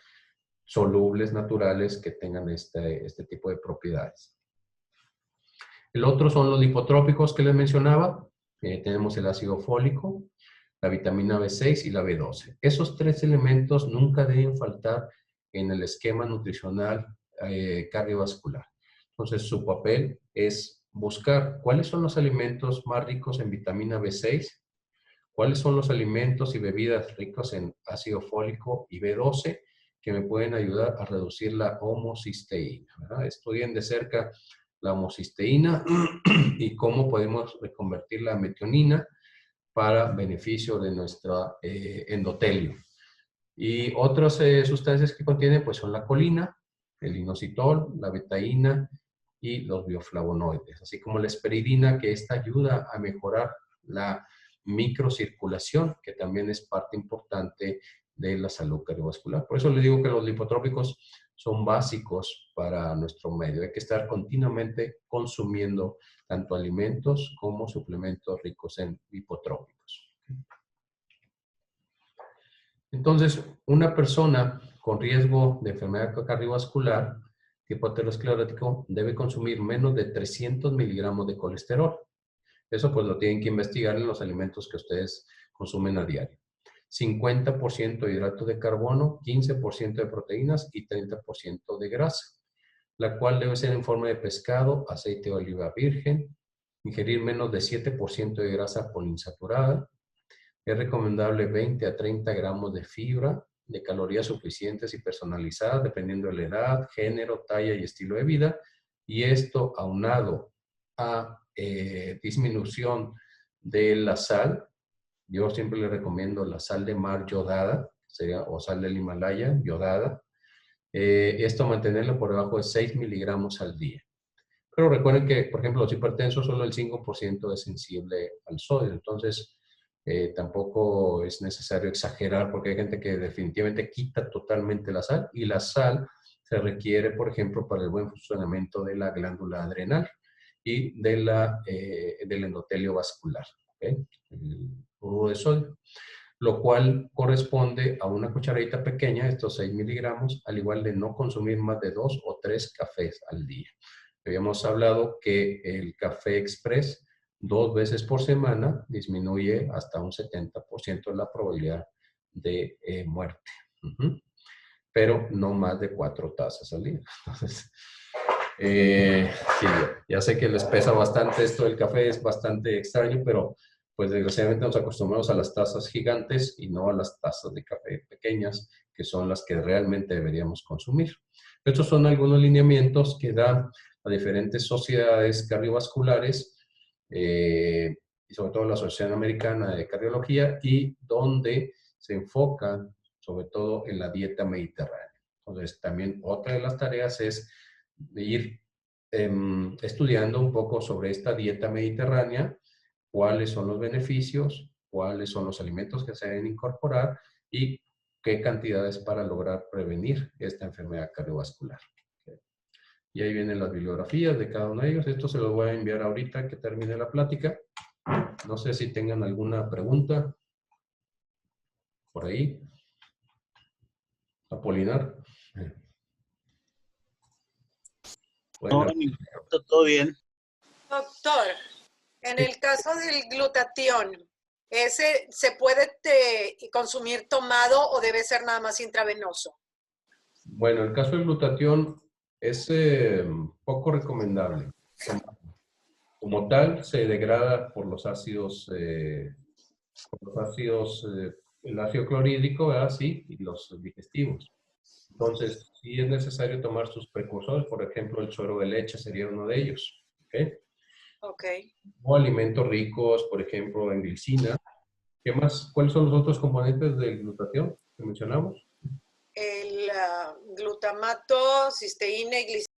A: solubles naturales que tengan este tipo de propiedades. El otro son los lipotrópicos que les mencionaba. Tenemos el ácido fólico, la vitamina B6 y la B12. Esos 3 elementos nunca deben faltar en el esquema nutricional cardiovascular. Entonces, su papel es buscar cuáles son los alimentos más ricos en vitamina B6, cuáles son los alimentos y bebidas ricos en ácido fólico y B12 que me pueden ayudar a reducir la homocisteína, ¿verdad? Estudien de cerca la homocisteína y cómo podemos reconvertirla a metionina para beneficio de nuestro endotelio. Y otras sustancias que contienen pues son la colina, el inositol, la betaína y los bioflavonoides, así como la esperidina, que esta ayuda a mejorar la microcirculación, que también es parte importante de la salud cardiovascular. Por eso le digo que los lipotrópicos son básicos para nuestro medio. Hay que estar continuamente consumiendo tanto alimentos como suplementos ricos en lipotrópicos. Entonces, una persona con riesgo de enfermedad cardiovascular tipo aterosclerótico debe consumir menos de 300 miligramos de colesterol. Eso pues lo tienen que investigar en los alimentos que ustedes consumen a diario. 50% de hidrato de carbono, 15% de proteínas y 30% de grasa, la cual debe ser en forma de pescado, aceite de oliva virgen, ingerir menos de 7% de grasa poliinsaturada. Es recomendable 20 a 30 gramos de fibra, de calorías suficientes y personalizadas, dependiendo de la edad, género, talla y estilo de vida. Y esto aunado a disminución de la sal. Yo siempre le recomiendo la sal de mar yodada, o sal del Himalaya yodada. Esto mantenerlo por debajo de 6 miligramos al día. Pero recuerden que, por ejemplo, los hipertensos, solo el 5% es sensible al sodio. Entonces, tampoco es necesario exagerar porque hay gente que definitivamente quita totalmente la sal y la sal se requiere, por ejemplo, para el buen funcionamiento de la glándula adrenal y de del endotelio vascular, ¿okay? El cloruro de sodio, lo cual corresponde a una cucharadita pequeña, estos 6 miligramos, al igual de no consumir más de 2 o 3 cafés al día. Habíamos hablado que el café express 2 veces por semana disminuye hasta un 70% la probabilidad de muerte. Pero no más de 4 tazas al día. Entonces, sí, ya sé que les pesa bastante esto del café, es bastante extraño, pero pues desgraciadamente nos acostumbramos a las tazas gigantes y no a las tazas de café pequeñas, que son las que realmente deberíamos consumir. Estos son algunos lineamientos que dan a diferentes sociedades cardiovasculares, y sobre todo la Asociación Americana de Cardiología, y donde se enfocan sobre todo en la dieta mediterránea. Entonces, también otra de las tareas es ir estudiando un poco sobre esta dieta mediterránea, cuáles son los beneficios, cuáles son los alimentos que se deben incorporar y qué cantidades para lograr prevenir esta enfermedad cardiovascular. Y ahí vienen las bibliografías de cada uno de ellos. Esto se los voy a enviar ahorita que termine la plática. No sé si tengan alguna pregunta por ahí. Apolinar. Bueno.
C: No, todo bien.
B: Doctor, en el caso del glutatión, ¿ese se puede consumir tomado o debe ser nada más intravenoso?
A: Bueno, el caso del glutatión es poco recomendable. Como tal, se degrada por los ácidos, el ácido clorhídrico, ¿verdad? Sí, y los digestivos. Entonces, sí es necesario tomar sus precursores, por ejemplo, el suero de leche sería uno de ellos. ¿Okay?
B: Ok.
A: O alimentos ricos, por ejemplo, en glicina. ¿Qué más? ¿Cuáles son los otros componentes del glutatión que mencionamos?
B: El glutamato, cisteína y glicina.